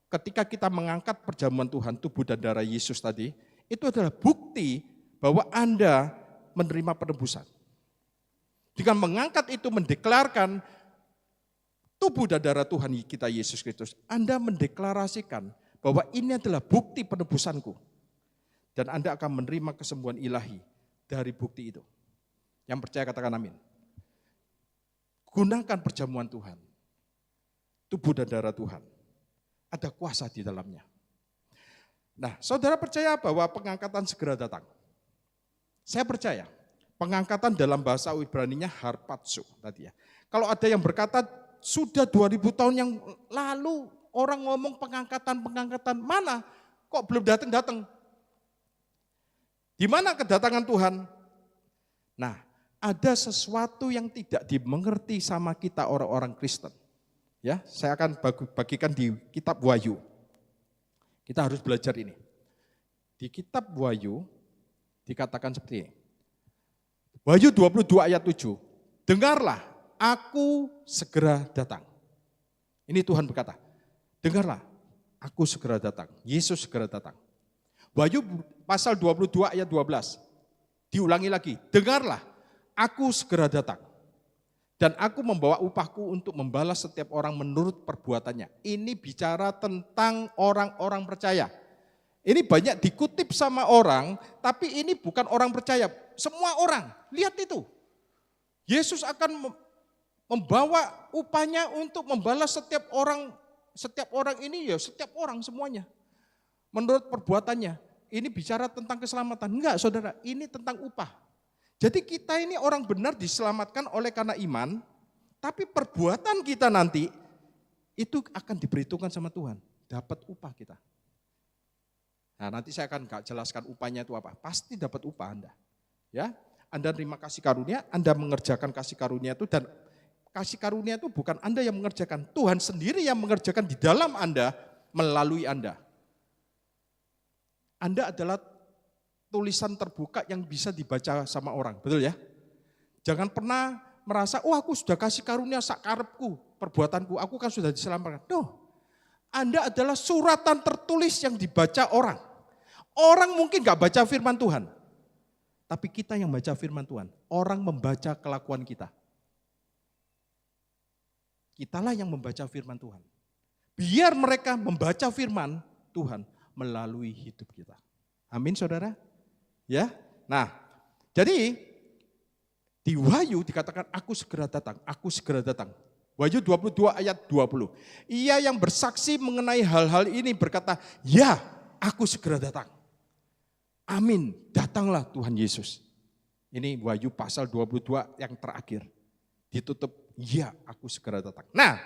ketika kita mengangkat perjamuan Tuhan, tubuh dan darah Yesus tadi, itu adalah bukti bahwa Anda menerima penebusan. Dengan mengangkat itu mendeklarkan tubuh dan darah Tuhan kita Yesus Kristus, Anda mendeklarasikan bahwa ini adalah bukti penebusanku. Dan Anda akan menerima kesembuhan ilahi dari bukti itu. Yang percaya katakan amin. Gunakan perjamuan Tuhan. Tubuh dan darah Tuhan. Ada kuasa di dalamnya. Nah, saudara percaya bahwa pengangkatan segera datang? Saya percaya. Pengangkatan dalam bahasa Ibrani-nya harpatsu tadi ya. Kalau ada yang berkata sudah 2000 tahun yang lalu orang ngomong pengangkatan, mana? Kok belum datang-datang? Di mana kedatangan Tuhan? Nah, ada sesuatu yang tidak dimengerti sama kita orang-orang Kristen. Ya, saya akan bagikan di kitab Wahyu. Kita harus belajar ini. Di kitab Wahyu dikatakan seperti ini. Wahyu 22 ayat 7. Dengarlah, aku segera datang. Ini Tuhan berkata. Dengarlah, aku segera datang. Yesus segera datang. Wahyu pasal 22 ayat 12. Diulangi lagi. Dengarlah, aku segera datang. Dan aku membawa upahku untuk membalas setiap orang menurut perbuatannya. Ini bicara tentang orang-orang percaya. Ini banyak dikutip sama orang, tapi ini bukan orang percaya. Semua orang, lihat itu. Yesus akan membawa upahnya untuk membalas setiap orang ini ya, setiap orang semuanya. Menurut perbuatannya. Ini bicara tentang keselamatan. Enggak saudara, ini tentang upah. Jadi kita ini orang benar diselamatkan oleh karena iman, tapi perbuatan kita nanti itu akan diperhitungkan sama Tuhan. Dapat upah kita. Nah nanti saya akan jelaskan upahnya itu apa. Pasti dapat upah Anda. Ya, Anda terima kasih karunia, Anda mengerjakan kasih karunia itu, dan kasih karunia itu bukan Anda yang mengerjakan. Tuhan sendiri yang mengerjakan di dalam Anda, melalui Anda. Anda adalah tulisan terbuka yang bisa dibaca sama orang, betul ya? Jangan pernah merasa, oh aku sudah kasih karunia sakarepku, perbuatanku, aku kan sudah diselamatkan. No, Anda adalah suratan tertulis yang dibaca orang. Orang mungkin gak baca firman Tuhan, tapi kita yang baca firman Tuhan. Orang membaca kelakuan kita. Kitalah yang membaca firman Tuhan. Biar mereka membaca firman Tuhan melalui hidup kita. Amin saudara. Ya, nah, jadi di Wahyu dikatakan aku segera datang, aku segera datang. Wahyu 22 ayat 20. Ia yang bersaksi mengenai hal-hal ini berkata, ya aku segera datang. Amin, datanglah Tuhan Yesus. Ini Wahyu pasal 22 yang terakhir. Ditutup, ya aku segera datang. Nah,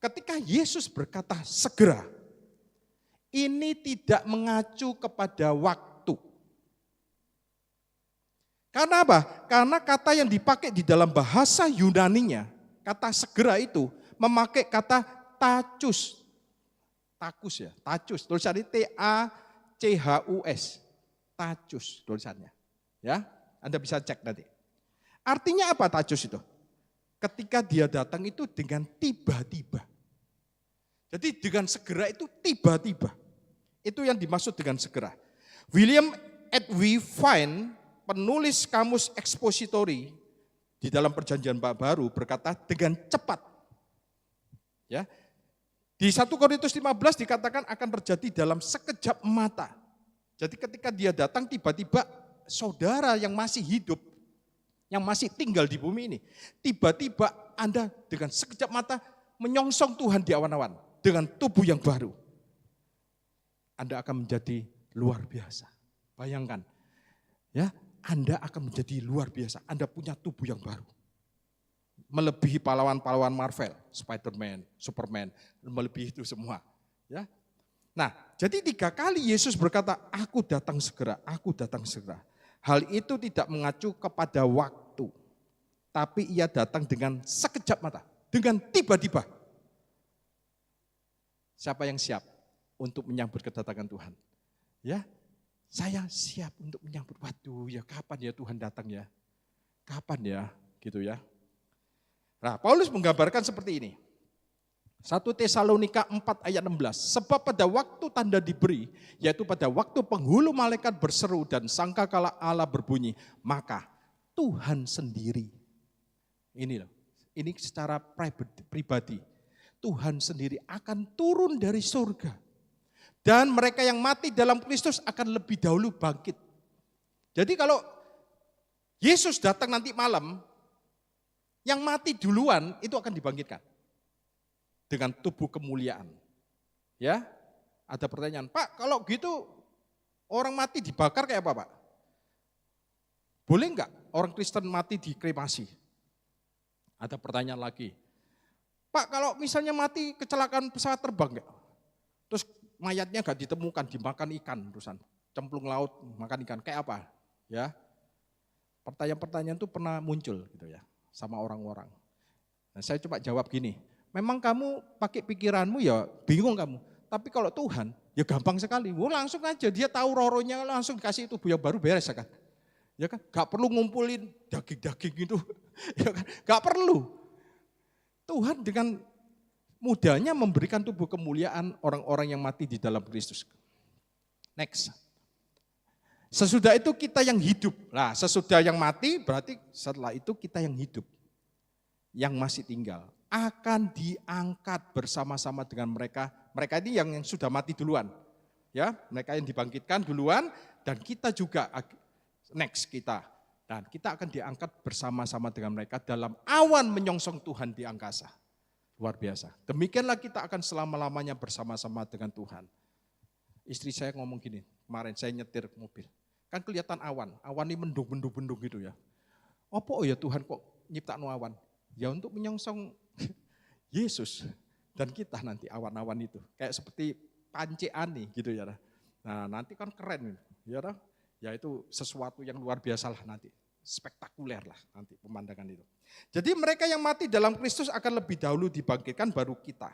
ketika Yesus berkata segera, ini tidak mengacu kepada waktu. Karena apa? Karena kata yang dipakai di dalam bahasa Yunaninya, kata segera itu memakai kata tachus. Takus ya, tachus. Tulisannya T-A-C-H-U-S. Tachus tulisannya. Ya, Anda bisa cek nanti. Artinya apa tachus itu? Ketika dia datang itu dengan tiba-tiba. Jadi dengan segera itu tiba-tiba. Itu yang dimaksud dengan segera. William Edwy Fine, penulis kamus ekspositori di dalam Perjanjian Baru berkata dengan cepat. Ya. Di 1 Korintus 15 dikatakan akan terjadi dalam sekejap mata. Jadi ketika dia datang tiba-tiba saudara yang masih hidup, yang masih tinggal di bumi ini, tiba-tiba Anda dengan sekejap mata menyongsong Tuhan di awan-awan dengan tubuh yang baru. Anda akan menjadi luar biasa. Bayangkan, ya, Anda akan menjadi luar biasa. Anda punya tubuh yang baru. Melebihi pahlawan-pahlawan Marvel, Spider-Man, Superman, melebihi itu semua. Ya. Nah, jadi 3 kali Yesus berkata, aku datang segera, aku datang segera. Hal itu tidak mengacu kepada waktu, tapi ia datang dengan sekejap mata, dengan tiba-tiba. Siapa yang siap untuk menyambut kedatangan Tuhan? Ya, saya siap untuk menyambut. Waduh, ya kapan ya Tuhan datang ya? Kapan ya? Gitu ya. Nah, Paulus menggambarkan seperti ini. 1 Tesalonika 4 ayat 16. Sebab pada waktu tanda diberi, yaitu pada waktu penghulu malaikat berseru dan sangkakala Allah berbunyi, maka Tuhan sendiri. Ini loh, ini secara pribadi. Tuhan sendiri akan turun dari surga. Dan mereka yang mati dalam Kristus akan lebih dahulu bangkit. Jadi kalau Yesus datang nanti malam, yang mati duluan itu akan dibangkitkan. Dengan tubuh kemuliaan. Ya, ada pertanyaan, Pak kalau gitu orang mati dibakar kayak apa Pak? Boleh enggak orang Kristen mati dikremasi? Ada pertanyaan lagi. Pak kalau misalnya mati kecelakaan pesawat terbang enggak? Terus mayatnya enggak ditemukan, dimakan ikan terusan. Cemplung laut, makan ikan, kayak apa? Ya. Pertanyaan-pertanyaan itu pernah muncul gitu ya sama orang-orang. Nah, saya coba jawab gini, memang kamu pakai pikiranmu ya bingung kamu. Tapi kalau Tuhan ya gampang sekali. Langsung aja dia tahu roronya langsung kasih tubuh yang baru beres ya kan. Ya kan, gak perlu ngumpulin daging-daging itu. Ya kan, gak perlu. Tuhan dengan mudahnya memberikan tubuh kemuliaan orang-orang yang mati di dalam Kristus. Next. Sesudah itu kita yang hidup. Nah, sesudah yang mati berarti setelah itu kita yang hidup. Yang masih tinggal akan diangkat bersama-sama dengan mereka. Mereka ini yang sudah mati duluan. Ya, mereka yang dibangkitkan duluan dan kita juga next kita. Dan kita akan diangkat bersama-sama dengan mereka dalam awan menyongsong Tuhan di angkasa. Luar biasa. Demikianlah kita akan selama-lamanya bersama-sama dengan Tuhan. Istri saya ngomong gini, kemarin saya nyetir mobil. Kan kelihatan awan ini mendung-mendung gitu ya. Apa ya Tuhan kok nyiptakno awan? Ya untuk menyongsong Yesus dan kita nanti awan-awan itu. Kayak seperti panceani gitu ya. Nah nanti kan keren ya. Ya itu sesuatu yang luar biasa lah nanti. Spektakuler lah nanti pemandangan itu. Jadi mereka yang mati dalam Kristus akan lebih dahulu dibangkitkan baru kita.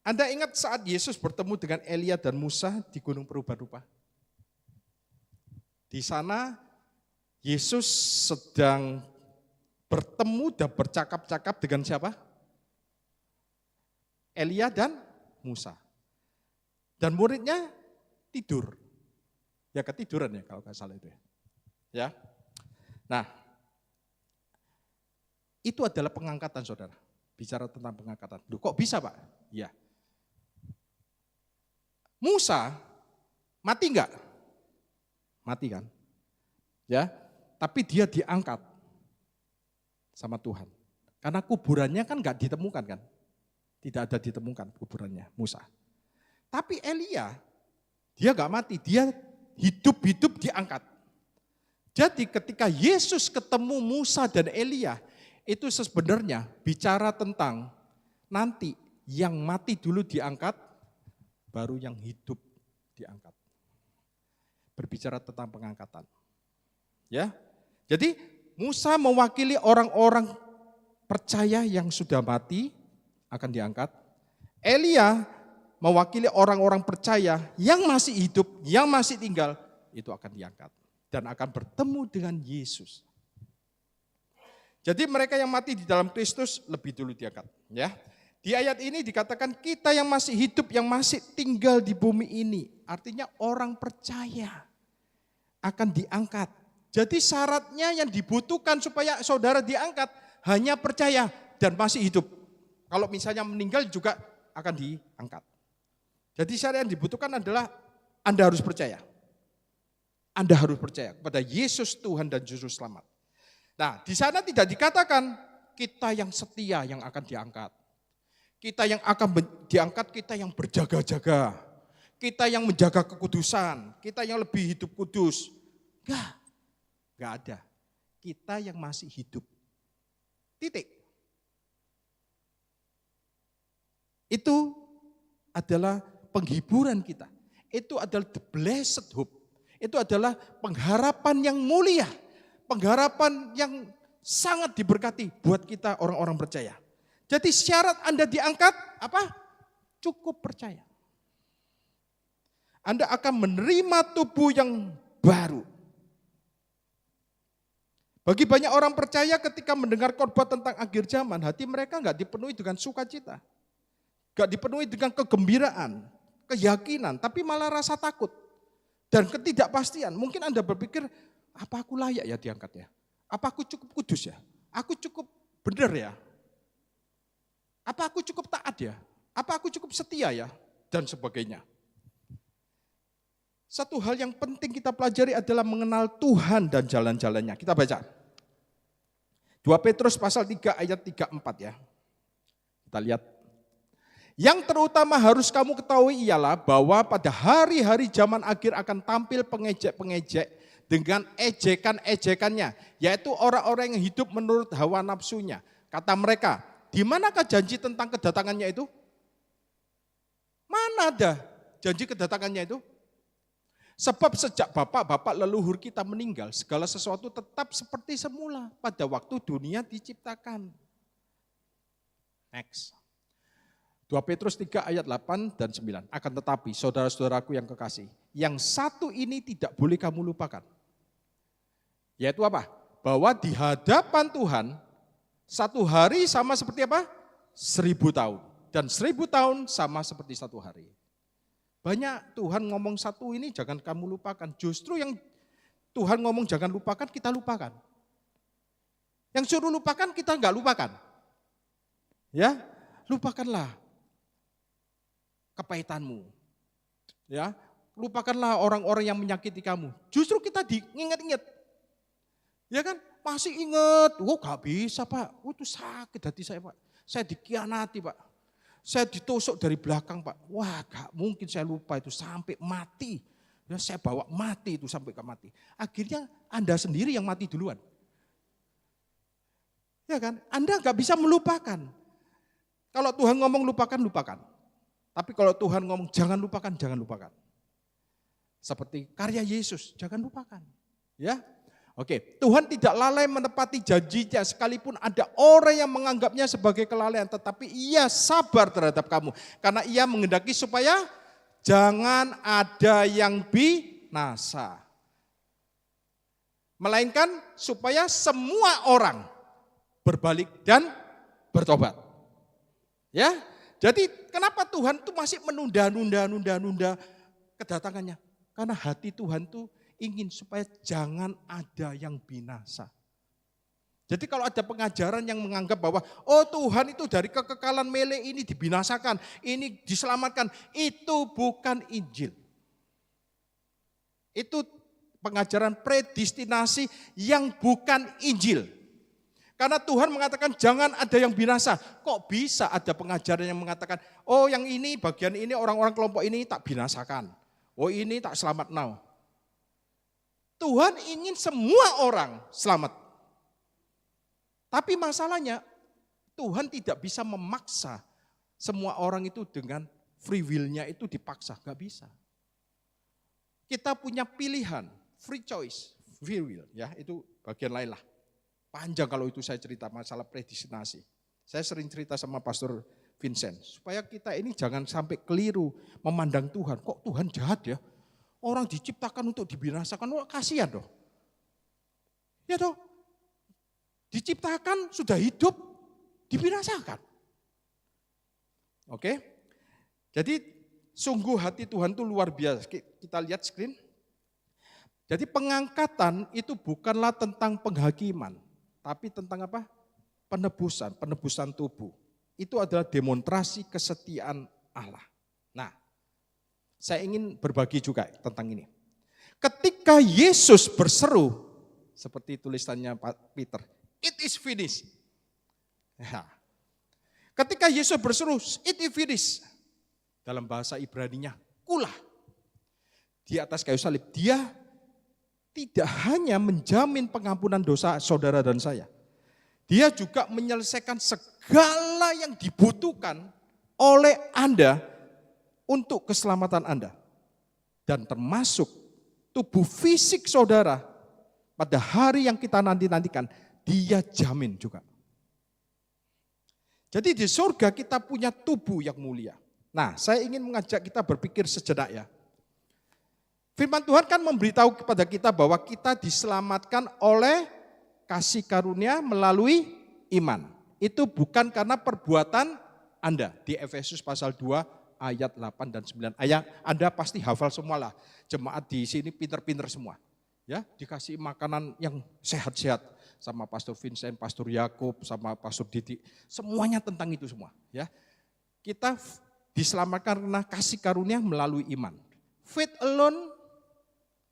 Anda ingat saat Yesus bertemu dengan Elia dan Musa di Gunung Perubahan-Rupa? Di sana Yesus sedang bertemu dan bercakap-cakap dengan siapa? Elia dan Musa. Dan muridnya tidur. Ya ketiduran ya kalau nggak salah itu ya. Ya. Nah, itu adalah pengangkatan saudara. Bicara tentang pengangkatan. Duh, kok bisa Pak? Ya. Musa mati enggak? Mati kan? Ya, tapi dia diangkat sama Tuhan. Karena kuburannya kan enggak ditemukan kan? Tidak ada ditemukan kuburannya Musa. Tapi Elia, dia enggak mati, dia hidup-hidup diangkat. Jadi ketika Yesus ketemu Musa dan Elia, itu sebenarnya bicara tentang nanti yang mati dulu diangkat, baru yang hidup diangkat. Berbicara tentang pengangkatan. Ya. Jadi Musa mewakili orang-orang percaya yang sudah mati akan diangkat. Elia mewakili orang-orang percaya yang masih hidup, yang masih tinggal, itu akan diangkat dan akan bertemu dengan Yesus. Jadi mereka yang mati di dalam Kristus lebih dulu diangkat, ya. Di ayat ini dikatakan kita yang masih hidup, yang masih tinggal di bumi ini. Artinya orang percaya akan diangkat. Jadi syaratnya yang dibutuhkan supaya saudara diangkat hanya percaya dan masih hidup. Kalau misalnya meninggal juga akan diangkat. Jadi syarat yang dibutuhkan adalah Anda harus percaya. Anda harus percaya kepada Yesus Tuhan dan Juru Selamat. Nah di sana tidak dikatakan kita yang setia yang akan diangkat. Kita yang akan diangkat, kita yang berjaga-jaga. Kita yang menjaga kekudusan, kita yang lebih hidup kudus. Enggak ada. Kita yang masih hidup. Titik. Itu adalah penghiburan kita. Itu adalah the blessed hope. Itu adalah pengharapan yang mulia. Pengharapan yang sangat diberkati buat kita orang-orang percaya. Jadi syarat Anda diangkat apa? Cukup percaya. Anda akan menerima tubuh yang baru. Bagi banyak orang percaya ketika mendengar khotbah tentang akhir zaman, hati mereka enggak dipenuhi dengan sukacita. Enggak dipenuhi dengan kegembiraan, keyakinan, tapi malah rasa takut. Dan ketidakpastian. Mungkin Anda berpikir, apa aku layak ya diangkat ya? Apa aku cukup kudus ya? Aku cukup benar ya? Apa aku cukup taat ya? Apa aku cukup setia ya? Dan sebagainya. Satu hal yang penting kita pelajari adalah mengenal Tuhan dan jalan-jalannya. Kita baca. 2 Petrus pasal 3 ayat 3-4 ya. Kita lihat. Yang terutama harus kamu ketahui ialah bahwa pada hari-hari zaman akhir akan tampil pengejek-pengejek dengan ejekan-ejekannya. Yaitu orang-orang yang hidup menurut hawa nafsunya. Kata mereka, di manakah janji tentang kedatangannya itu? Mana ada janji kedatangannya itu? Sebab sejak bapak-bapak leluhur kita meninggal, segala sesuatu tetap seperti semula pada waktu dunia diciptakan. Next. 2 Petrus 3 ayat 8 dan 9. Akan tetapi saudara-saudaraku yang kekasih, yang satu ini tidak boleh kamu lupakan. Yaitu apa? Bahwa di hadapan Tuhan, satu hari sama seperti apa? 1000 tahun. Dan 1000 tahun sama seperti satu hari. Banyak Tuhan ngomong satu ini jangan kamu lupakan. Justru yang Tuhan ngomong jangan lupakan, kita lupakan. Yang suruh lupakan, kita enggak lupakan. Ya, lupakanlah kepahitanmu. Ya, lupakanlah orang-orang yang menyakiti kamu. Justru kita diingat-ingat. Ya kan, masih ingat. Oh gak bisa Pak, itu sakit hati saya Pak. Saya dikhianati Pak. Saya ditusuk dari belakang Pak. Wah gak mungkin saya lupa itu sampai mati. Ya, saya bawa mati itu sampai ke mati. Akhirnya Anda sendiri yang mati duluan. Ya kan, Anda gak bisa melupakan. Kalau Tuhan ngomong lupakan, lupakan. Tapi kalau Tuhan ngomong jangan lupakan, jangan lupakan. Seperti karya Yesus, jangan lupakan. Ya, oke, Tuhan tidak lalai menepati janjinya sekalipun ada orang yang menganggapnya sebagai kelalaian, tetapi ia sabar terhadap kamu. Karena ia menghendaki supaya jangan ada yang binasa. Melainkan supaya semua orang berbalik dan bertobat. Ya, jadi kenapa Tuhan itu masih menunda kedatangannya? Karena hati Tuhan itu ingin supaya jangan ada yang binasa. Jadi kalau ada pengajaran yang menganggap bahwa oh Tuhan itu dari kekekalan mele ini dibinasakan, ini diselamatkan, itu bukan Injil. Itu pengajaran predestinasi yang bukan Injil. Karena Tuhan mengatakan jangan ada yang binasa. Kok bisa ada pengajaran yang mengatakan oh yang ini bagian ini orang-orang kelompok ini tak binasakan. Oh ini tak selamat now. Tuhan ingin semua orang selamat. Tapi masalahnya Tuhan tidak bisa memaksa semua orang itu dengan free will-nya itu dipaksa, gak bisa. Kita punya pilihan, free choice, free will, ya itu bagian lain lah. Panjang kalau itu saya cerita masalah predestinasi. Saya sering cerita sama Pastor Vincent, supaya kita ini jangan sampai keliru memandang Tuhan. Kok Tuhan jahat ya? Orang diciptakan untuk dibinasakan, oh, kasihan dong. Ya toh, diciptakan sudah hidup, dibinasakan. Oke, jadi sungguh hati Tuhan itu luar biasa. Kita lihat screen. Jadi pengangkatan itu bukanlah tentang penghakiman, tapi tentang apa? Penebusan tubuh. Itu adalah demonstrasi kesetiaan Allah. Nah, saya ingin berbagi juga tentang ini. Ketika Yesus berseru, seperti tulisannya Pak Peter, it is finished. Ya. Ketika Yesus berseru, it is finished. Dalam bahasa Ibrani-nya, kulah. Di atas kayu salib, dia tidak hanya menjamin pengampunan dosa saudara dan saya. Dia juga menyelesaikan segala yang dibutuhkan oleh Anda untuk keselamatan Anda. Dan termasuk tubuh fisik saudara pada hari yang kita nanti-nantikan, dia jamin juga. Jadi di surga kita punya tubuh yang mulia. Nah, saya ingin mengajak kita berpikir sejenak ya. Firman Tuhan kan memberitahu kepada kita bahwa kita diselamatkan oleh kasih karunia melalui iman. Itu bukan karena perbuatan Anda. Di Efesus pasal 2 ayat 8 dan 9. Ayat Anda pasti hafal semualah. Jemaat di sini pinter-pinter semua. Ya, dikasih makanan yang sehat-sehat. sama Pastor Vincent, Pastor Yakub, sama Pastor Didi. Semuanya tentang itu semua. Ya, kita diselamatkan karena kasih karunia melalui iman. Faith alone,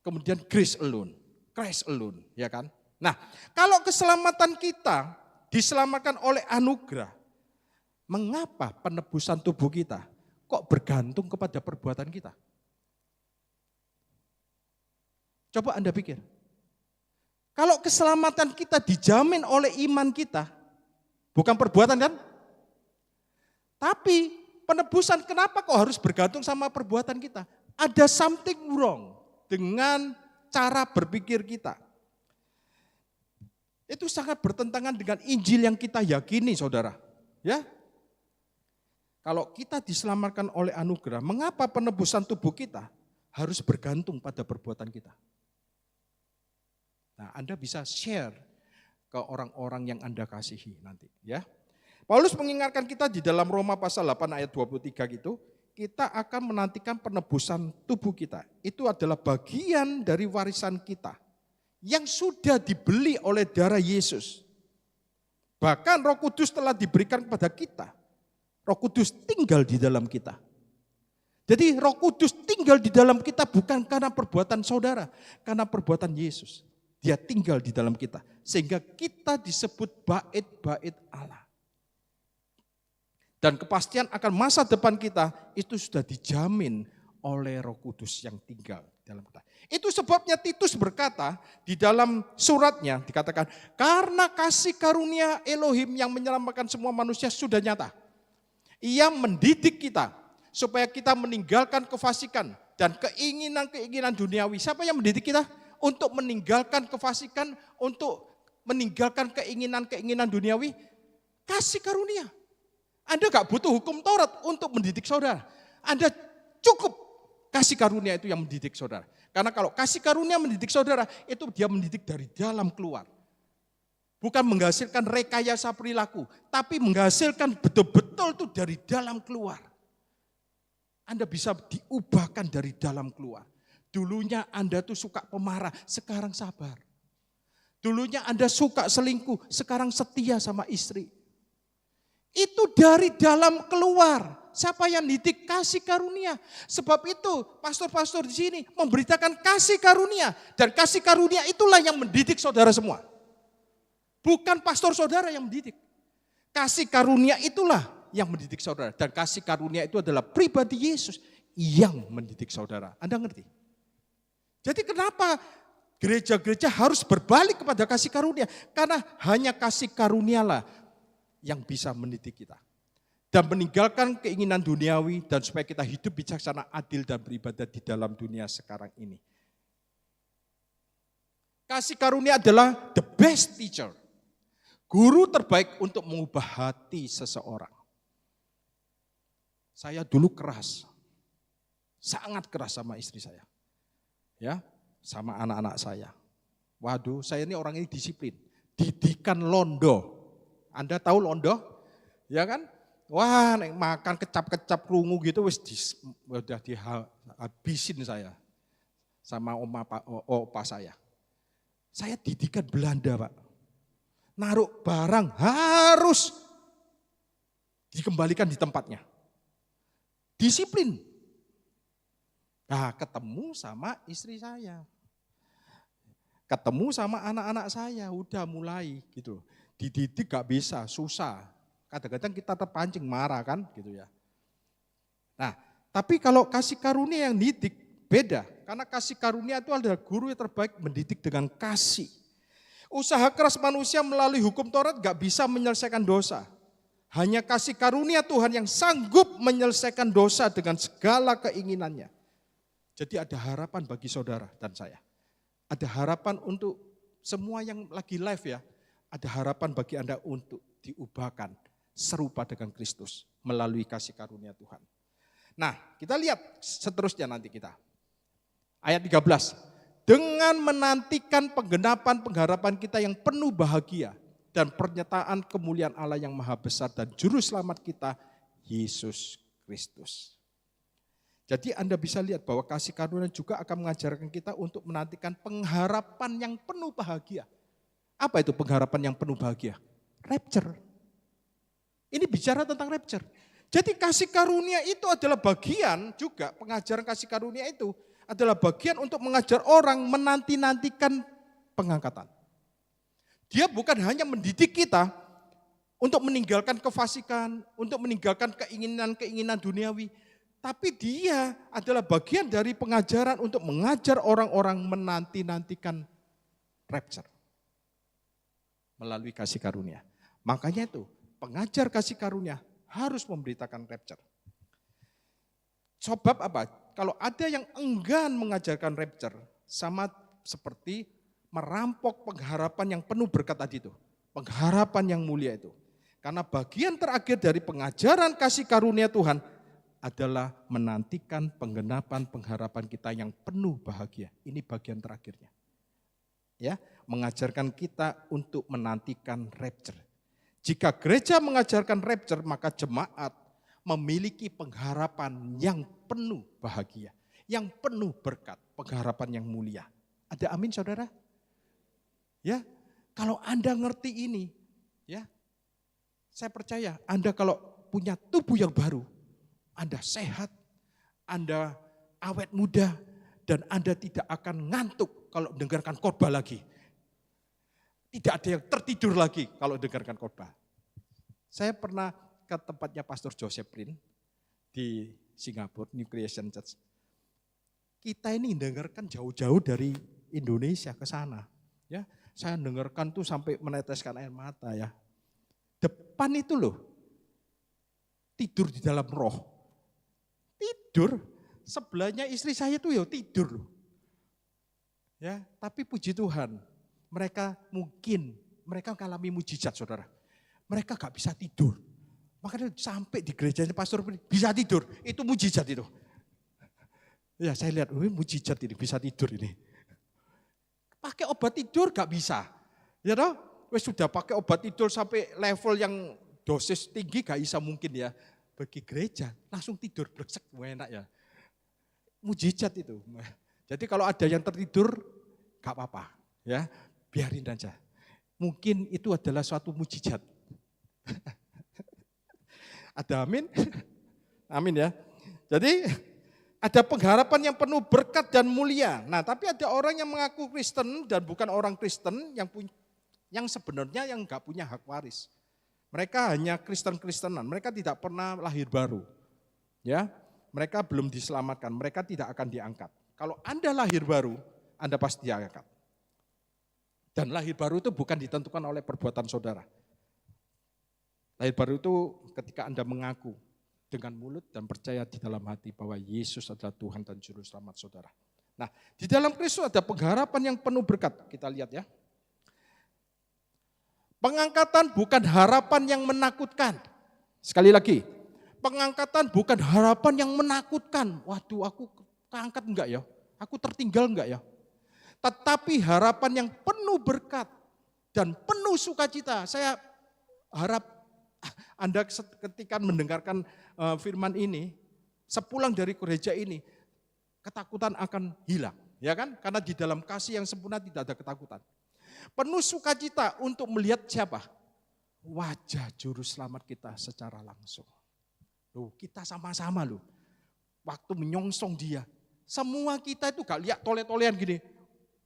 kemudian grace alone, Christ alone, ya kan? Nah, kalau keselamatan kita diselamatkan oleh anugerah, mengapa penebusan tubuh kita kok bergantung kepada perbuatan kita? Coba Anda pikir. Kalau keselamatan kita dijamin oleh iman kita, bukan perbuatan kan? Tapi penebusan kenapa kok harus bergantung sama perbuatan kita? Ada something wrong dengan cara berpikir kita. Itu sangat bertentangan dengan Injil yang kita yakini, saudara. Ya, kalau kita diselamatkan oleh anugerah, mengapa penebusan tubuh kita harus bergantung pada perbuatan kita? Nah, Anda bisa share ke orang-orang yang Anda kasihi nanti, ya. Paulus mengingatkan kita di dalam Roma pasal 8 ayat 23 gitu, kita akan menantikan penebusan tubuh kita. Itu adalah bagian dari warisan kita yang sudah dibeli oleh darah Yesus. Bahkan Roh Kudus telah diberikan kepada kita. Roh Kudus tinggal di dalam kita. Jadi Roh Kudus tinggal di dalam kita bukan karena perbuatan saudara, karena perbuatan Yesus. Dia tinggal di dalam kita. Sehingga kita disebut bait-bait Allah. Dan kepastian akan masa depan kita itu sudah dijamin oleh Roh Kudus yang tinggal dalam kita. Itu sebabnya Titus berkata di dalam suratnya dikatakan, karena kasih karunia Elohim yang menyelamatkan semua manusia sudah nyata. Ia mendidik kita supaya kita meninggalkan kefasikan dan keinginan-keinginan duniawi. Siapa yang mendidik kita? Untuk meninggalkan kefasikan, untuk meninggalkan keinginan-keinginan duniawi, kasih karunia. Anda gak butuh hukum Taurat untuk mendidik saudara. Anda cukup kasih karunia itu yang mendidik saudara. Karena kalau kasih karunia mendidik saudara, itu dia mendidik dari dalam keluar. Bukan menghasilkan rekayasa perilaku, tapi menghasilkan betul-betul itu dari dalam keluar. Anda bisa diubahkan dari dalam keluar. Dulunya Anda tuh suka pemarah, sekarang sabar. Dulunya Anda suka selingkuh, sekarang setia sama istri. Itu dari dalam keluar. Siapa yang didik? Kasih karunia. Sebab itu pastor-pastor di sini memberitakan kasih karunia. Dan kasih karunia itulah yang mendidik saudara semua. Bukan pastor saudara yang mendidik. Kasih karunia itulah yang mendidik saudara. Dan kasih karunia itu adalah pribadi Yesus yang mendidik saudara. Anda ngerti? Jadi kenapa gereja-gereja harus berbalik kepada kasih karunia? Karena hanya kasih karunialah yang bisa mendidik kita. Dan meninggalkan keinginan duniawi dan supaya kita hidup bijaksana, adil dan beribadah di dalam dunia sekarang ini. Kasih karunia adalah the best teacher. Guru terbaik untuk mengubah hati seseorang. Saya dulu keras. Sangat keras sama istri saya. Ya, sama anak-anak saya. Waduh, saya ini orang ini disiplin. Didikan londo. Anda tahu londo? Ya kan? Wah, nek makan kecap-kecap krungu gitu udah dihabisin saya. Sama opa saya. Saya didikan Belanda, Pak. Naruh barang harus dikembalikan di tempatnya. Disiplin. Nah, ketemu sama istri saya. Ketemu sama anak-anak saya, udah mulai gitu. Dididik gak bisa, susah. Kadang-kadang kita terpancing marah kan gitu ya. Nah, tapi kalau kasih karunia yang didik beda. Karena kasih karunia itu adalah guru yang terbaik mendidik dengan kasih. Usaha keras manusia melalui hukum Taurat gak bisa menyelesaikan dosa. Hanya kasih karunia Tuhan yang sanggup menyelesaikan dosa dengan segala keinginannya. Jadi ada harapan bagi saudara dan saya. Ada harapan untuk semua yang lagi live ya. Ada harapan bagi Anda untuk diubahkan serupa dengan Kristus melalui kasih karunia Tuhan. Nah, kita lihat seterusnya nanti kita. Ayat 13. Dengan menantikan penggenapan pengharapan kita yang penuh bahagia dan pernyataan kemuliaan Allah yang maha besar dan juru selamat kita, Yesus Kristus. Jadi Anda bisa lihat bahwa kasih karunia juga akan mengajarkan kita untuk menantikan pengharapan yang penuh bahagia. Apa itu pengharapan yang penuh bahagia? Rapture. Ini bicara tentang rapture. Jadi kasih karunia itu adalah bagian juga, pengajaran kasih karunia itu adalah bagian untuk mengajar orang menanti-nantikan pengangkatan. Dia bukan hanya mendidik kita untuk meninggalkan kefasikan, untuk meninggalkan keinginan-keinginan duniawi, tapi dia adalah bagian dari pengajaran untuk mengajar orang-orang menanti-nantikan rapture melalui kasih karunia. Makanya itu, pengajar kasih karunia harus memberitakan rapture. Sebab apa? Kalau ada yang enggan mengajarkan rapture, sama seperti merampok pengharapan yang penuh berkat tadi itu. Pengharapan yang mulia itu. Karena bagian terakhir dari pengajaran kasih karunia Tuhan adalah menantikan penggenapan pengharapan kita yang penuh bahagia. Ini bagian terakhirnya. Ya, mengajarkan kita untuk menantikan rapture. Jika gereja mengajarkan rapture, maka jemaat memiliki pengharapan yang penuh bahagia, yang penuh berkat, pengharapan yang mulia. Ada amin saudara? Ya, kalau Anda ngerti ini, ya, saya percaya Anda kalau punya tubuh yang baru, Anda sehat, Anda awet muda, dan Anda tidak akan ngantuk kalau dengarkan khotbah lagi. Tidak ada yang tertidur lagi kalau dengarkan khotbah. Saya pernah ke tempatnya Pastor Joseph Prin di Singapura, New Creation Church. Kita ini dengarkan jauh-jauh dari Indonesia ke sana. Ya, saya dengarkan tuh sampai meneteskan air mata ya. Depan itu loh, tidur di dalam roh. Tidur, sebelahnya istri saya tuh ya tidur loh. Ya, tapi puji Tuhan, mereka mengalami mujizat saudara. Mereka gak bisa tidur. Makanya sampai di gerejanya pastor bisa tidur, itu mujizat itu. Ya saya lihat, mujizat ini, bisa tidur ini. Pakai obat tidur gak bisa. Ya toh, sudah pakai obat tidur sampai level yang dosis tinggi gak bisa mungkin ya. Bagi gereja langsung tidur, bersek, enak ya. Mujizat itu. Jadi kalau ada yang tertidur, gak apa-apa. Ya, biarin aja. Mungkin itu adalah suatu mujizat. Ada amin? Amin ya. Jadi ada pengharapan yang penuh berkat dan mulia. Nah, tapi ada orang yang mengaku Kristen dan bukan orang Kristen yang sebenarnya yang enggak punya hak waris. Mereka hanya Kristen-Kristenan, mereka tidak pernah lahir baru. Ya, mereka belum diselamatkan, mereka tidak akan diangkat. Kalau Anda lahir baru, Anda pasti diangkat. Dan lahir baru itu bukan ditentukan oleh perbuatan saudara. Lahir baru itu ketika Anda mengaku dengan mulut dan percaya di dalam hati bahwa Yesus adalah Tuhan dan Juru Selamat saudara. Nah, di dalam Kristus ada pengharapan yang penuh berkat. Kita lihat ya. Pengangkatan bukan harapan yang menakutkan. Sekali lagi, pengangkatan bukan harapan yang menakutkan. Waduh, aku keangkat enggak ya? Aku tertinggal enggak ya? Tetapi harapan yang penuh berkat dan penuh sukacita. Saya harap Anda ketika mendengarkan firman ini, sepulang dari gereja ini, ketakutan akan hilang. Ya kan? Karena di dalam kasih yang sempurna tidak ada ketakutan. Penuh sukacita untuk melihat siapa? Wajah Juru Selamat kita secara langsung. Loh, kita sama-sama loh. Waktu menyongsong dia. Semua kita itu gak lihat tole-tolean gini.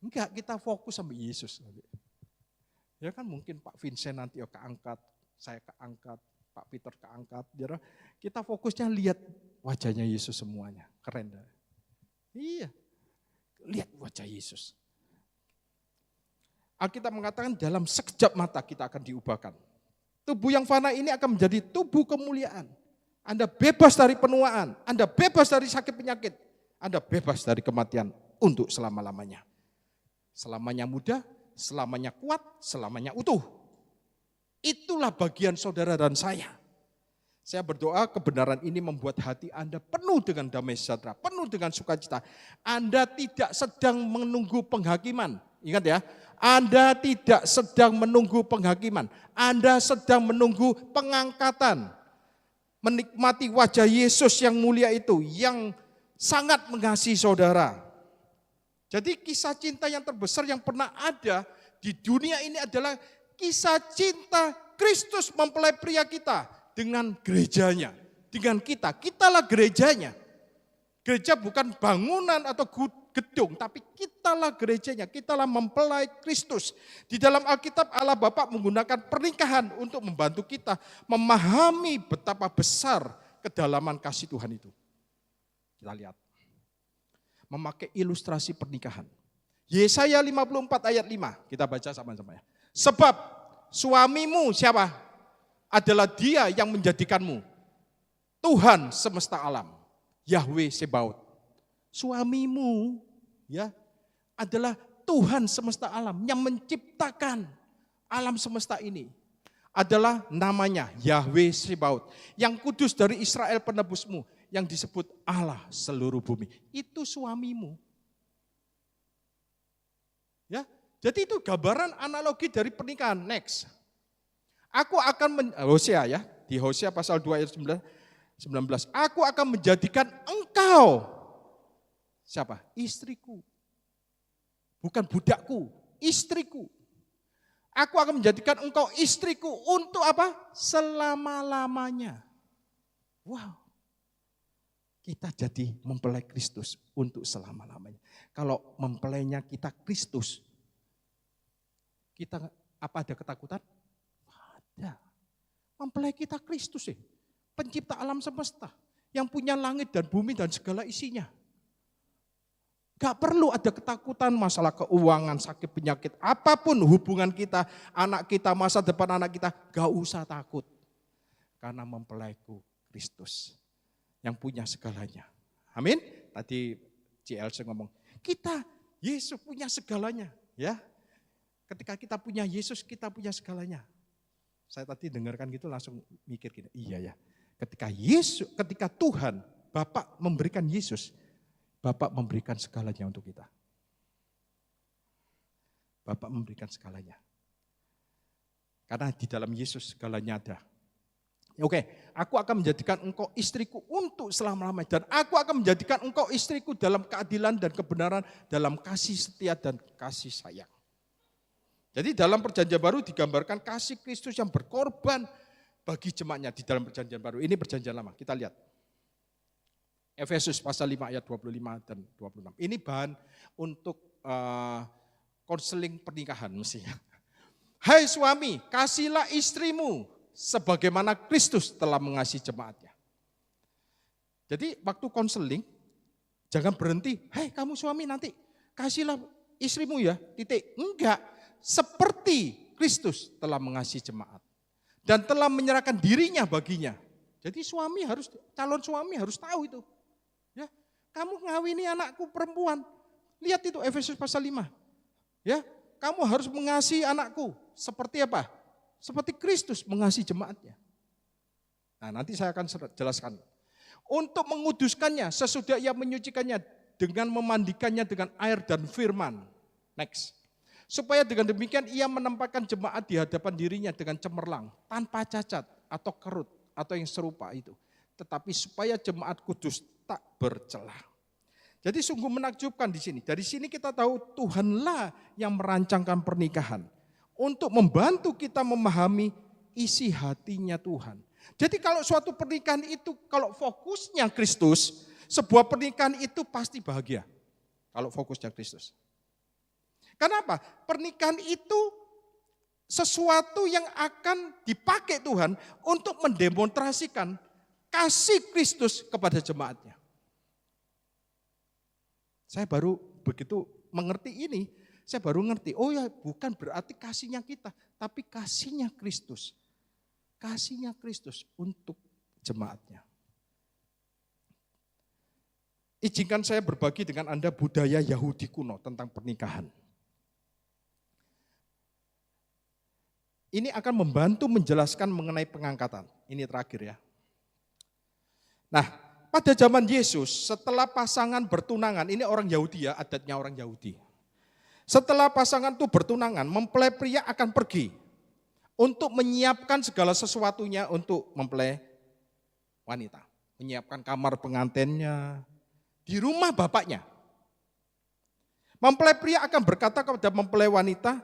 Enggak, kita fokus sama Yesus. Ya kan mungkin Pak Vincent nanti ya keangkat, saya keangkat, Pak Peter keangkat. Kita fokusnya lihat wajahnya Yesus semuanya. Keren dah. Iya, lihat wajah Yesus. Alkitab mengatakan dalam sekejap mata kita akan diubahkan. Tubuh yang fana ini akan menjadi tubuh kemuliaan. Anda bebas dari penuaan, Anda bebas dari sakit penyakit, Anda bebas dari kematian untuk selama-lamanya. Selamanya muda, selamanya kuat, selamanya utuh. Itulah bagian saudara dan saya. Saya berdoa kebenaran ini membuat hati Anda penuh dengan damai sejahtera, penuh dengan sukacita. Anda tidak sedang menunggu penghakiman. Ingat ya, Anda tidak sedang menunggu penghakiman. Anda sedang menunggu pengangkatan. Menikmati wajah Yesus yang mulia itu, yang sangat mengasihi saudara. Jadi kisah cinta yang terbesar yang pernah ada di dunia ini adalah kisah cinta Kristus mempelai pria kita dengan gerejanya, dengan kita. Kitalah gerejanya. Gereja bukan bangunan atau gedung, tapi kitalah gerejanya, kitalah mempelai Kristus. Di dalam Alkitab Allah Bapa menggunakan pernikahan untuk membantu kita memahami betapa besar kedalaman kasih Tuhan itu. Kita lihat. Memakai ilustrasi pernikahan. Yesaya 54 ayat 5, kita baca sama-sama ya. Sebab suamimu siapa? Adalah dia yang menjadikanmu Tuhan semesta alam, Yahweh Sebaot. Suamimu ya adalah Tuhan semesta alam yang menciptakan alam semesta ini. Adalah namanya Yahweh Sebaot, yang kudus dari Israel penebusmu, yang disebut Allah seluruh bumi. Itu suamimu. Ya, jadi itu gambaran analogi dari pernikahan. Next. Aku akan Hosea ya, di Hosea pasal 2 ayat 19. Aku akan menjadikan engkau siapa? Istriku. Bukan budakku, istriku. Aku akan menjadikan engkau istriku untuk apa? Selama-lamanya. Wow. Kita jadi mempelai Kristus untuk selama-lamanya. Kalau mempelainya kita Kristus, kita apa ada ketakutan? Ada. Mempelai kita Kristus sih, pencipta alam semesta, yang punya langit dan bumi dan segala isinya. Gak perlu ada ketakutan masalah keuangan, sakit, penyakit, apapun hubungan kita, anak kita, masa depan anak kita, gak usah takut. Karena mempelaiku Kristus yang punya segalanya. Amin. Tadi CLC ngomong, kita Yesus punya segalanya, ya. Ketika kita punya Yesus, kita punya segalanya. Saya tadi dengarkan gitu langsung mikir gini, iya ya. Ketika Tuhan Bapa memberikan Yesus, Bapa memberikan segalanya untuk kita. Bapa memberikan segalanya. Karena di dalam Yesus segalanya ada. Oke, aku akan menjadikan engkau istriku untuk selama-lamanya. Dan aku akan menjadikan engkau istriku dalam keadilan dan kebenaran, dalam kasih setia dan kasih sayang. Jadi dalam perjanjian baru digambarkan kasih Kristus yang berkorban bagi jemaatnya di dalam perjanjian baru. Ini perjanjian lama, kita lihat. Efesus pasal 5 ayat 25 dan 26. Ini bahan untuk konseling pernikahan mestinya. Hai suami, kasihlah istrimu sebagaimana Kristus telah mengasihi jemaatnya. Jadi waktu konseling, jangan berhenti, hei kamu suami nanti kasihlah istrimu ya, titik. Enggak, seperti Kristus telah mengasihi jemaat. Dan telah menyerahkan dirinya baginya. Jadi calon suami harus tahu itu. Ya, kamu ngawini anakku perempuan, lihat itu Efesus pasal 5. Ya, kamu harus mengasihi anakku, seperti apa? Seperti Kristus mengasihi jemaatnya. Nah nanti saya akan jelaskan. Untuk menguduskannya sesudah ia menyucikannya dengan memandikannya dengan air dan firman. Next. Supaya dengan demikian ia menempatkan jemaat di hadapan dirinya dengan cemerlang, tanpa cacat atau kerut atau yang serupa itu. Tetapi supaya jemaat kudus tak bercelah. Jadi sungguh menakjubkan di sini. Dari sini kita tahu Tuhanlah yang merancangkan pernikahan. Untuk membantu kita memahami isi hatinya Tuhan. Jadi kalau suatu pernikahan itu, kalau fokusnya Kristus, sebuah pernikahan itu pasti bahagia. Kalau fokusnya Kristus. Kenapa? Pernikahan itu sesuatu yang akan dipakai Tuhan untuk mendemonstrasikan kasih Kristus kepada jemaatnya. Saya baru begitu mengerti ini, saya baru ngerti, oh ya bukan berarti kasihnya kita, tapi kasihnya Kristus. Kasihnya Kristus untuk jemaatnya. Izinkan saya berbagi dengan Anda budaya Yahudi kuno tentang pernikahan. Ini akan membantu menjelaskan mengenai pengangkatan. Ini terakhir ya. Nah, pada zaman Yesus setelah pasangan bertunangan, ini orang Yahudi ya, adatnya orang Yahudi. Setelah pasangan itu bertunangan, mempelai pria akan pergi untuk menyiapkan segala sesuatunya untuk mempelai wanita. Menyiapkan kamar pengantinnya di rumah bapaknya. Mempelai pria akan berkata kepada mempelai wanita,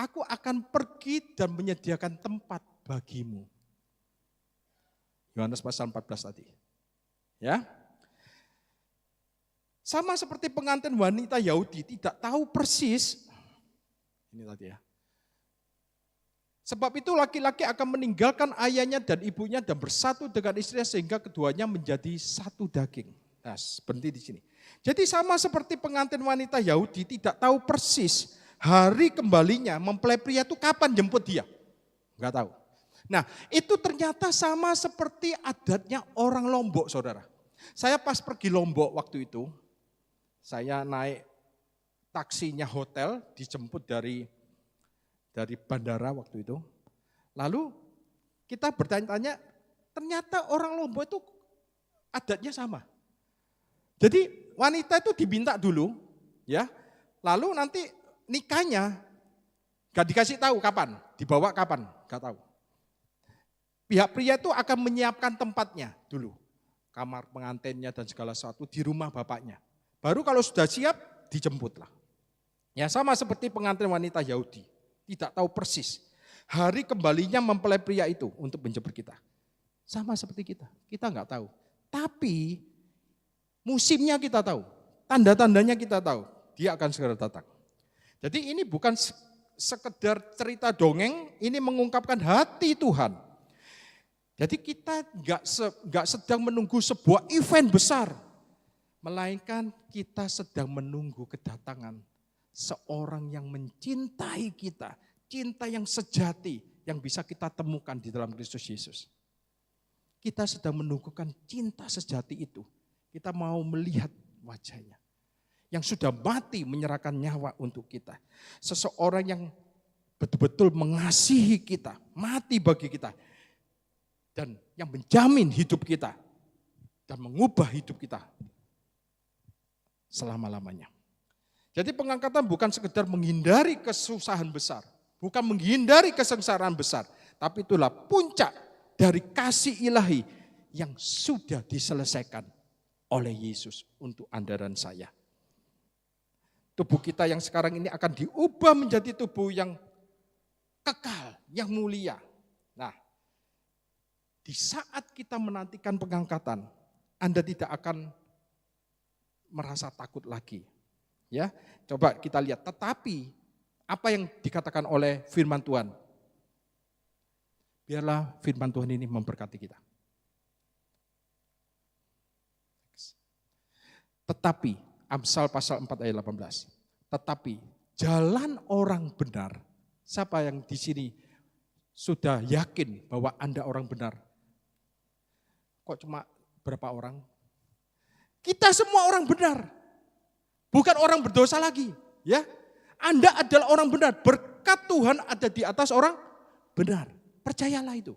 Aku akan pergi dan menyediakan tempat bagimu. Yohanes pasal 14 tadi. Ya. Sama seperti pengantin wanita Yahudi tidak tahu persis. Ini tadi ya. Sebab itu laki-laki akan meninggalkan ayahnya dan ibunya dan bersatu dengan istrinya sehingga keduanya menjadi satu daging. Nah, berhenti di sini. Jadi sama seperti pengantin wanita Yahudi tidak tahu persis hari kembalinya mempelai pria itu kapan jemput dia. Enggak tahu. Nah, itu ternyata sama seperti adatnya orang Lombok, saudara. Saya pas pergi Lombok waktu itu, saya naik taksinya hotel, dijemput dari bandara waktu itu. Lalu kita bertanya-tanya, ternyata orang Lombok itu adatnya sama. Jadi wanita itu diminta dulu, ya. Lalu nanti nikahnya gak dikasih tahu kapan, dibawa kapan, gak tahu. Pihak pria itu akan menyiapkan tempatnya dulu, kamar pengantinnya dan segala sesuatu di rumah bapaknya. Baru kalau sudah siap, dijemputlah. Ya sama seperti pengantin wanita Yahudi. Tidak tahu persis hari kembalinya mempelai pria itu untuk menjemput kita. Sama seperti kita nggak tahu. Tapi musimnya kita tahu, tanda-tandanya kita tahu, dia akan segera datang. Jadi ini bukan sekedar cerita dongeng, ini mengungkapkan hati Tuhan. Jadi kita nggak sedang menunggu sebuah event besar, melainkan kita sedang menunggu kedatangan seorang yang mencintai kita, cinta yang sejati yang bisa kita temukan di dalam Kristus Yesus. Kita sedang menunggukan cinta sejati itu. Kita mau melihat wajahnya. Yang sudah mati menyerahkan nyawa untuk kita. Seseorang yang betul-betul mengasihi kita, mati bagi kita. Dan yang menjamin hidup kita dan mengubah hidup kita selama-lamanya. Jadi pengangkatan bukan sekedar menghindari kesusahan besar, bukan menghindari kesengsaraan besar, tapi itulah puncak dari kasih ilahi yang sudah diselesaikan oleh Yesus untuk Anda dan saya. Tubuh kita yang sekarang ini akan diubah menjadi tubuh yang kekal, yang mulia. Nah, di saat kita menantikan pengangkatan, Anda tidak akan merasa takut lagi. Ya, coba kita lihat. Tetapi apa yang dikatakan oleh firman Tuhan? Biarlah firman Tuhan ini memberkati kita. Tetapi, Amsal pasal 4 ayat 18. Tetapi jalan orang benar. Siapa yang di sini sudah yakin bahwa Anda orang benar? Kok cuma berapa orang? Kita semua orang benar. Bukan orang berdosa lagi, ya. Anda adalah orang benar. Berkat Tuhan ada di atas orang benar. Percayalah itu.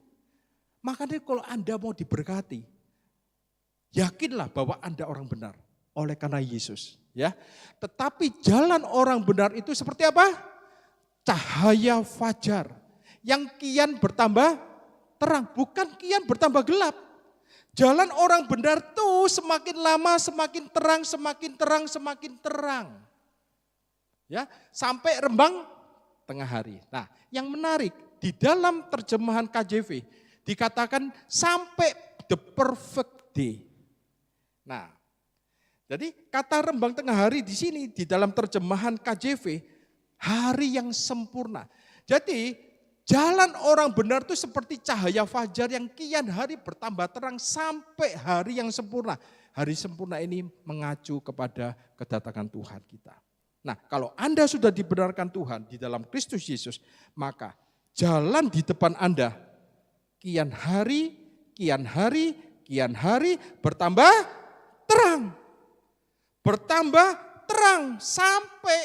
Makanya kalau Anda mau diberkati, yakinlah bahwa Anda orang benar oleh karena Yesus, ya. Tetapi jalan orang benar itu seperti apa? Cahaya fajar yang kian bertambah terang, bukan kian bertambah gelap. Jalan orang benar tuh semakin lama semakin terang, semakin terang, semakin terang. Ya, sampai rembang tengah hari. Nah, yang menarik di dalam terjemahan KJV dikatakan sampai the perfect day. Nah, jadi kata rembang tengah hari di sini di dalam terjemahan KJV hari yang sempurna. Jadi jalan orang benar itu seperti cahaya fajar yang kian hari bertambah terang sampai hari yang sempurna. Hari sempurna ini mengacu kepada kedatangan Tuhan kita. Nah, kalau Anda sudah dibenarkan Tuhan di dalam Kristus Yesus, maka jalan di depan Anda kian hari, kian hari, kian hari bertambah terang. Bertambah terang sampai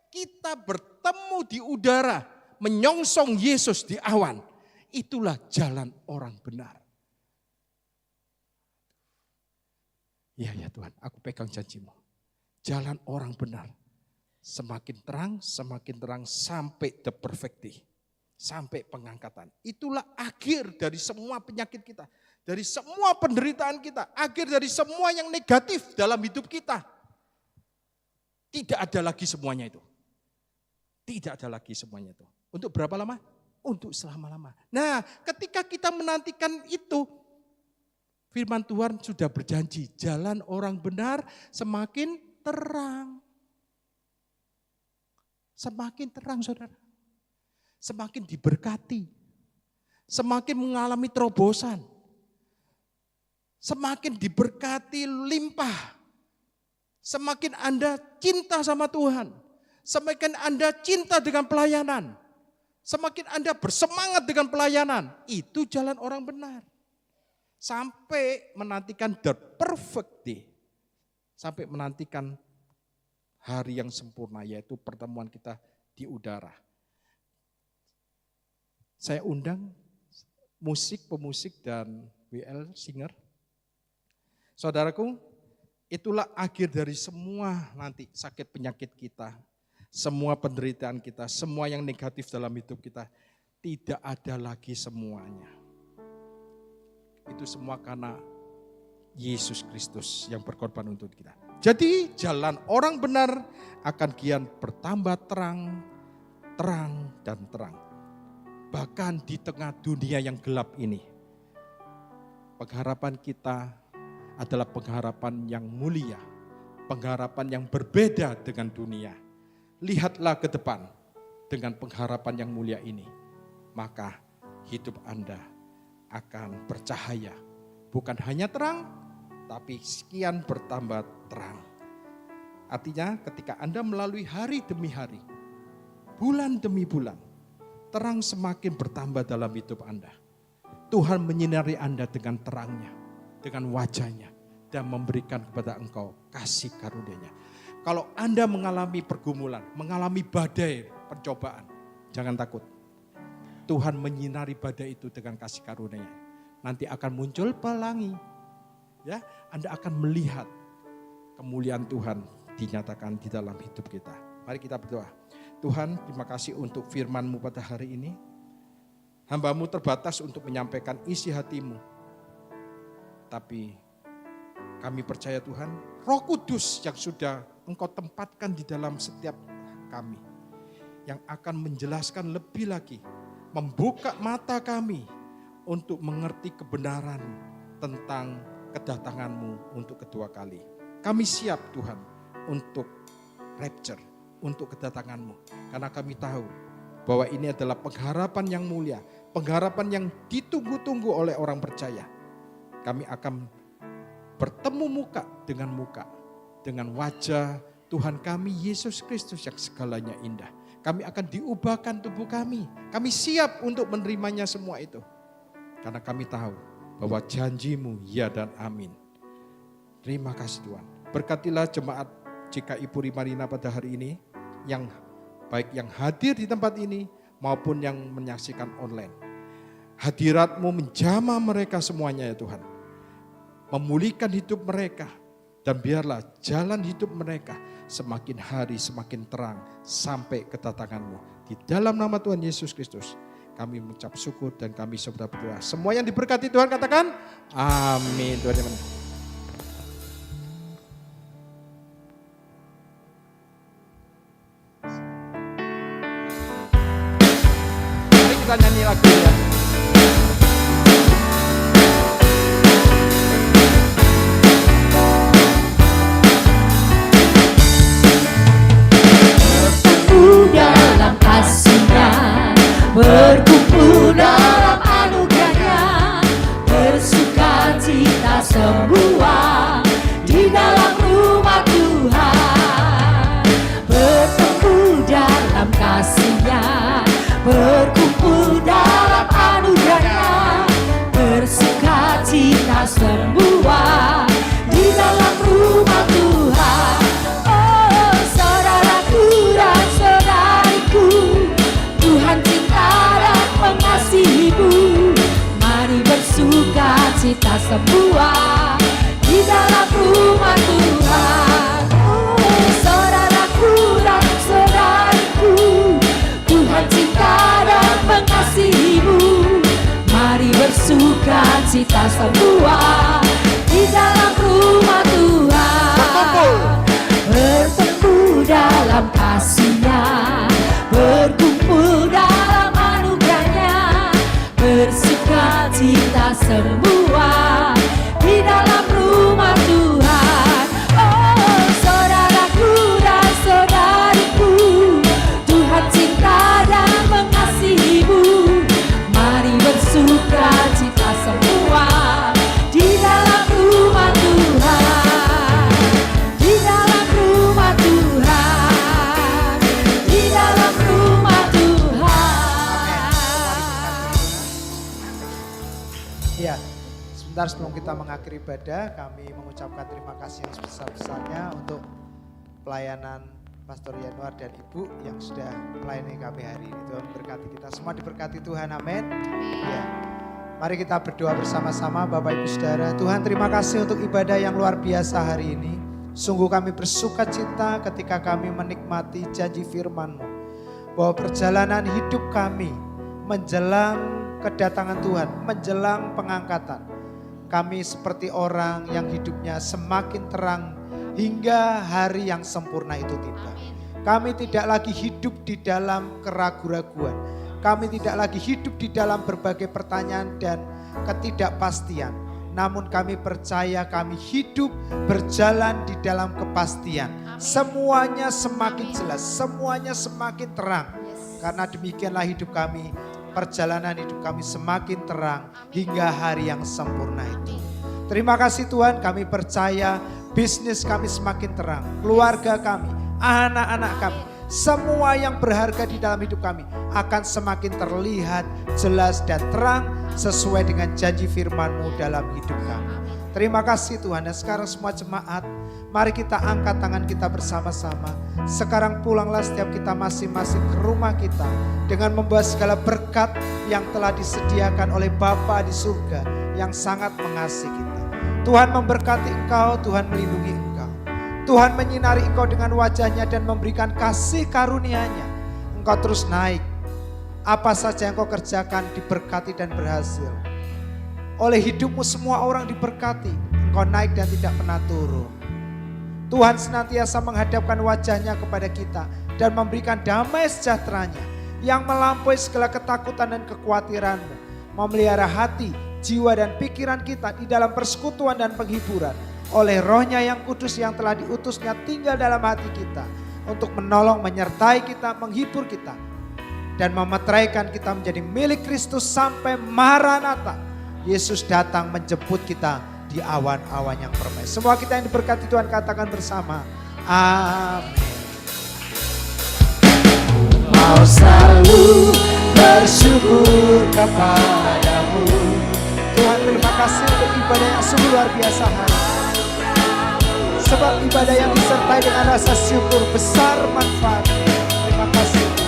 kita bertemu di udara. Menyongsong Yesus di awan. Itulah jalan orang benar. Ya Tuhan, aku pegang janjimu. Jalan orang benar. Semakin terang sampai the perfect day. Sampai pengangkatan. Itulah akhir dari semua penyakit kita. Dari semua penderitaan kita. Akhir dari semua yang negatif dalam hidup kita. Tidak ada lagi semuanya itu. Tidak ada lagi semuanya itu. Untuk berapa lama? Untuk selama-lama. Nah, ketika kita menantikan itu, firman Tuhan sudah berjanji, jalan orang benar semakin terang. Semakin terang, saudara. Semakin diberkati. Semakin mengalami terobosan. Semakin diberkati limpah. Semakin Anda cinta sama Tuhan. Semakin Anda cinta dengan pelayanan. Semakin Anda bersemangat dengan pelayanan. Itu jalan orang benar. Sampai menantikan the perfect day. Sampai menantikan hari yang sempurna, yaitu pertemuan kita di udara. Saya undang pemusik dan WL singer. Saudaraku, itulah akhir dari semua nanti sakit penyakit kita. Semua penderitaan kita, semua yang negatif dalam hidup kita, tidak ada lagi semuanya. Itu semua karena Yesus Kristus yang berkorban untuk kita. Jadi jalan orang benar akan kian bertambah terang, terang dan terang. Bahkan di tengah dunia yang gelap ini, pengharapan kita adalah pengharapan yang mulia, pengharapan yang berbeda dengan dunia. Lihatlah ke depan dengan pengharapan yang mulia ini, maka hidup Anda akan bercahaya. Bukan hanya terang, tapi sekian bertambah terang. Artinya ketika Anda melalui hari demi hari, bulan demi bulan, terang semakin bertambah dalam hidup Anda. Tuhan menyinari Anda dengan terangnya, dengan wajahnya, dan memberikan kepada engkau kasih karunia-Nya. Kalau Anda mengalami pergumulan, mengalami badai pencobaan, jangan takut. Tuhan menyinari badai itu dengan kasih karunia-Nya. Nanti akan muncul pelangi. Ya, Anda akan melihat kemuliaan Tuhan dinyatakan di dalam hidup kita. Mari kita berdoa. Tuhan, terima kasih untuk firman-Mu pada hari ini. Hamba-Mu terbatas untuk menyampaikan isi hati-Mu. Tapi kami percaya Tuhan, Roh Kudus yang sudah Engkau tempatkan di dalam setiap kami, yang akan menjelaskan lebih lagi, membuka mata kami untuk mengerti kebenaran tentang kedatangan-Mu untuk kedua kali. Kami siap Tuhan untuk rapture, untuk kedatangan-Mu. Karena kami tahu bahwa ini adalah pengharapan yang mulia, pengharapan yang ditunggu-tunggu oleh orang percaya. Kami akan bertemu muka, dengan wajah Tuhan kami Yesus Kristus yang segalanya indah. Kami akan diubahkan tubuh kami. Kami siap untuk menerimanya semua itu. Karena kami tahu bahwa janji-Mu ya dan amin. Terima kasih Tuhan. Berkatilah jemaat GKI Puri Marina pada hari ini, yang baik yang hadir di tempat ini maupun yang menyaksikan online. Hadirat-Mu menjamah mereka semuanya ya Tuhan. Memulihkan hidup mereka. Dan biarlah jalan hidup mereka semakin hari semakin terang sampai kedatangan-Mu. Di dalam nama Tuhan Yesus Kristus kami mengucap syukur dan kami sudah berdoa. Semua yang diberkati Tuhan katakan amin. Tuhan yang mari kita nyanyi lagu ya. Dalam kasih-Nya, berkumpul dalam anugerah-Nya, bersuka cita semua di dalam rumah Tuhan. Bertemu dalam kasih-Nya, berkumpul dalam anugerah-Nya, bersuka cita semua di dalam rumah Tuhan. Tuhan cinta dan mengasihi-Mu, mari bersuka cita semua di dalam rumah Tuhan. Saudaraku dan saudariku, Tuhan cinta dan mengasihi-Mu, mari bersuka cita semua di dalam rumah Tuhan. Bertemu dalam kasih-Nya, berkumpul dalam sukacita semua di dalam rumah Tuhan. Oh saudaraku dan saudariku, Tuhan cinta dan mengasihimu. Mari bersukacita semua di dalam rumah Tuhan, di dalam rumah Tuhan, di dalam rumah Tuhan. Ya, sebentar sebelum kita mengakhiri ibadah, kami mengucapkan terima kasih yang sebesar-besarnya untuk pelayanan Pastor Yanuar dan Ibu yang sudah melayani kami hari ini. Tuhan berkati kita semua, diberkati Tuhan, amin. Ya. Mari kita berdoa bersama-sama Bapak Ibu Saudara. Tuhan, terima kasih untuk ibadah yang luar biasa hari ini. Sungguh kami bersuka cita ketika kami menikmati janji firman-Mu, bahwa perjalanan hidup kami menjelang kedatangan Tuhan, menjelang pengangkatan, kami seperti orang yang hidupnya semakin terang hingga hari yang sempurna itu tiba. Kami tidak lagi hidup di dalam keraguan-raguan. Kami tidak lagi hidup di dalam berbagai pertanyaan dan ketidakpastian. Namun kami percaya kami hidup berjalan di dalam kepastian. Semuanya semakin jelas, semuanya semakin terang. Karena demikianlah hidup kami, perjalanan hidup kami semakin terang hingga hari yang sempurna itu. Terima kasih Tuhan, kami percaya bisnis kami semakin terang, keluarga kami, anak-anak kami, semua yang berharga di dalam hidup kami akan semakin terlihat jelas dan terang sesuai dengan janji firman-Mu dalam hidup kami. Terima kasih Tuhan. Dan sekarang semua jemaat, mari kita angkat tangan kita bersama-sama. Sekarang pulanglah setiap kita masing-masing ke rumah kita dengan membawa segala berkat yang telah disediakan oleh Bapa di surga yang sangat mengasihi kita. Tuhan memberkati engkau, Tuhan melindungi engkau. Tuhan menyinari engkau dengan wajahnya dan memberikan kasih karunia-Nya. Engkau terus naik. Apa saja yang kau kerjakan diberkati dan berhasil. Oleh hidupmu semua orang diberkati. Engkau naik dan tidak pernah turun. Tuhan senantiasa menghadapkan wajahnya kepada kita dan memberikan damai sejahtera-Nya yang melampaui segala ketakutan dan kekhawatiranmu. Memelihara hati, jiwa dan pikiran kita di dalam persekutuan dan penghiburan. Oleh Roh-Nya yang kudus yang telah diutus-Nya tinggal dalam hati kita. Untuk menolong, menyertai kita, menghibur kita. Dan memeteraikan kita menjadi milik Kristus sampai Maranatha. Yesus datang menjemput kita di awan-awan yang permai. Semua kita yang diberkati Tuhan katakan bersama. Amin. Mau selalu bersyukur kepadamu. Tuhan terima kasih untuk ibadah yang sungguh luar biasa hari ini. Sebab ibadah yang disertai dengan rasa syukur besar manfaat. Terima kasih.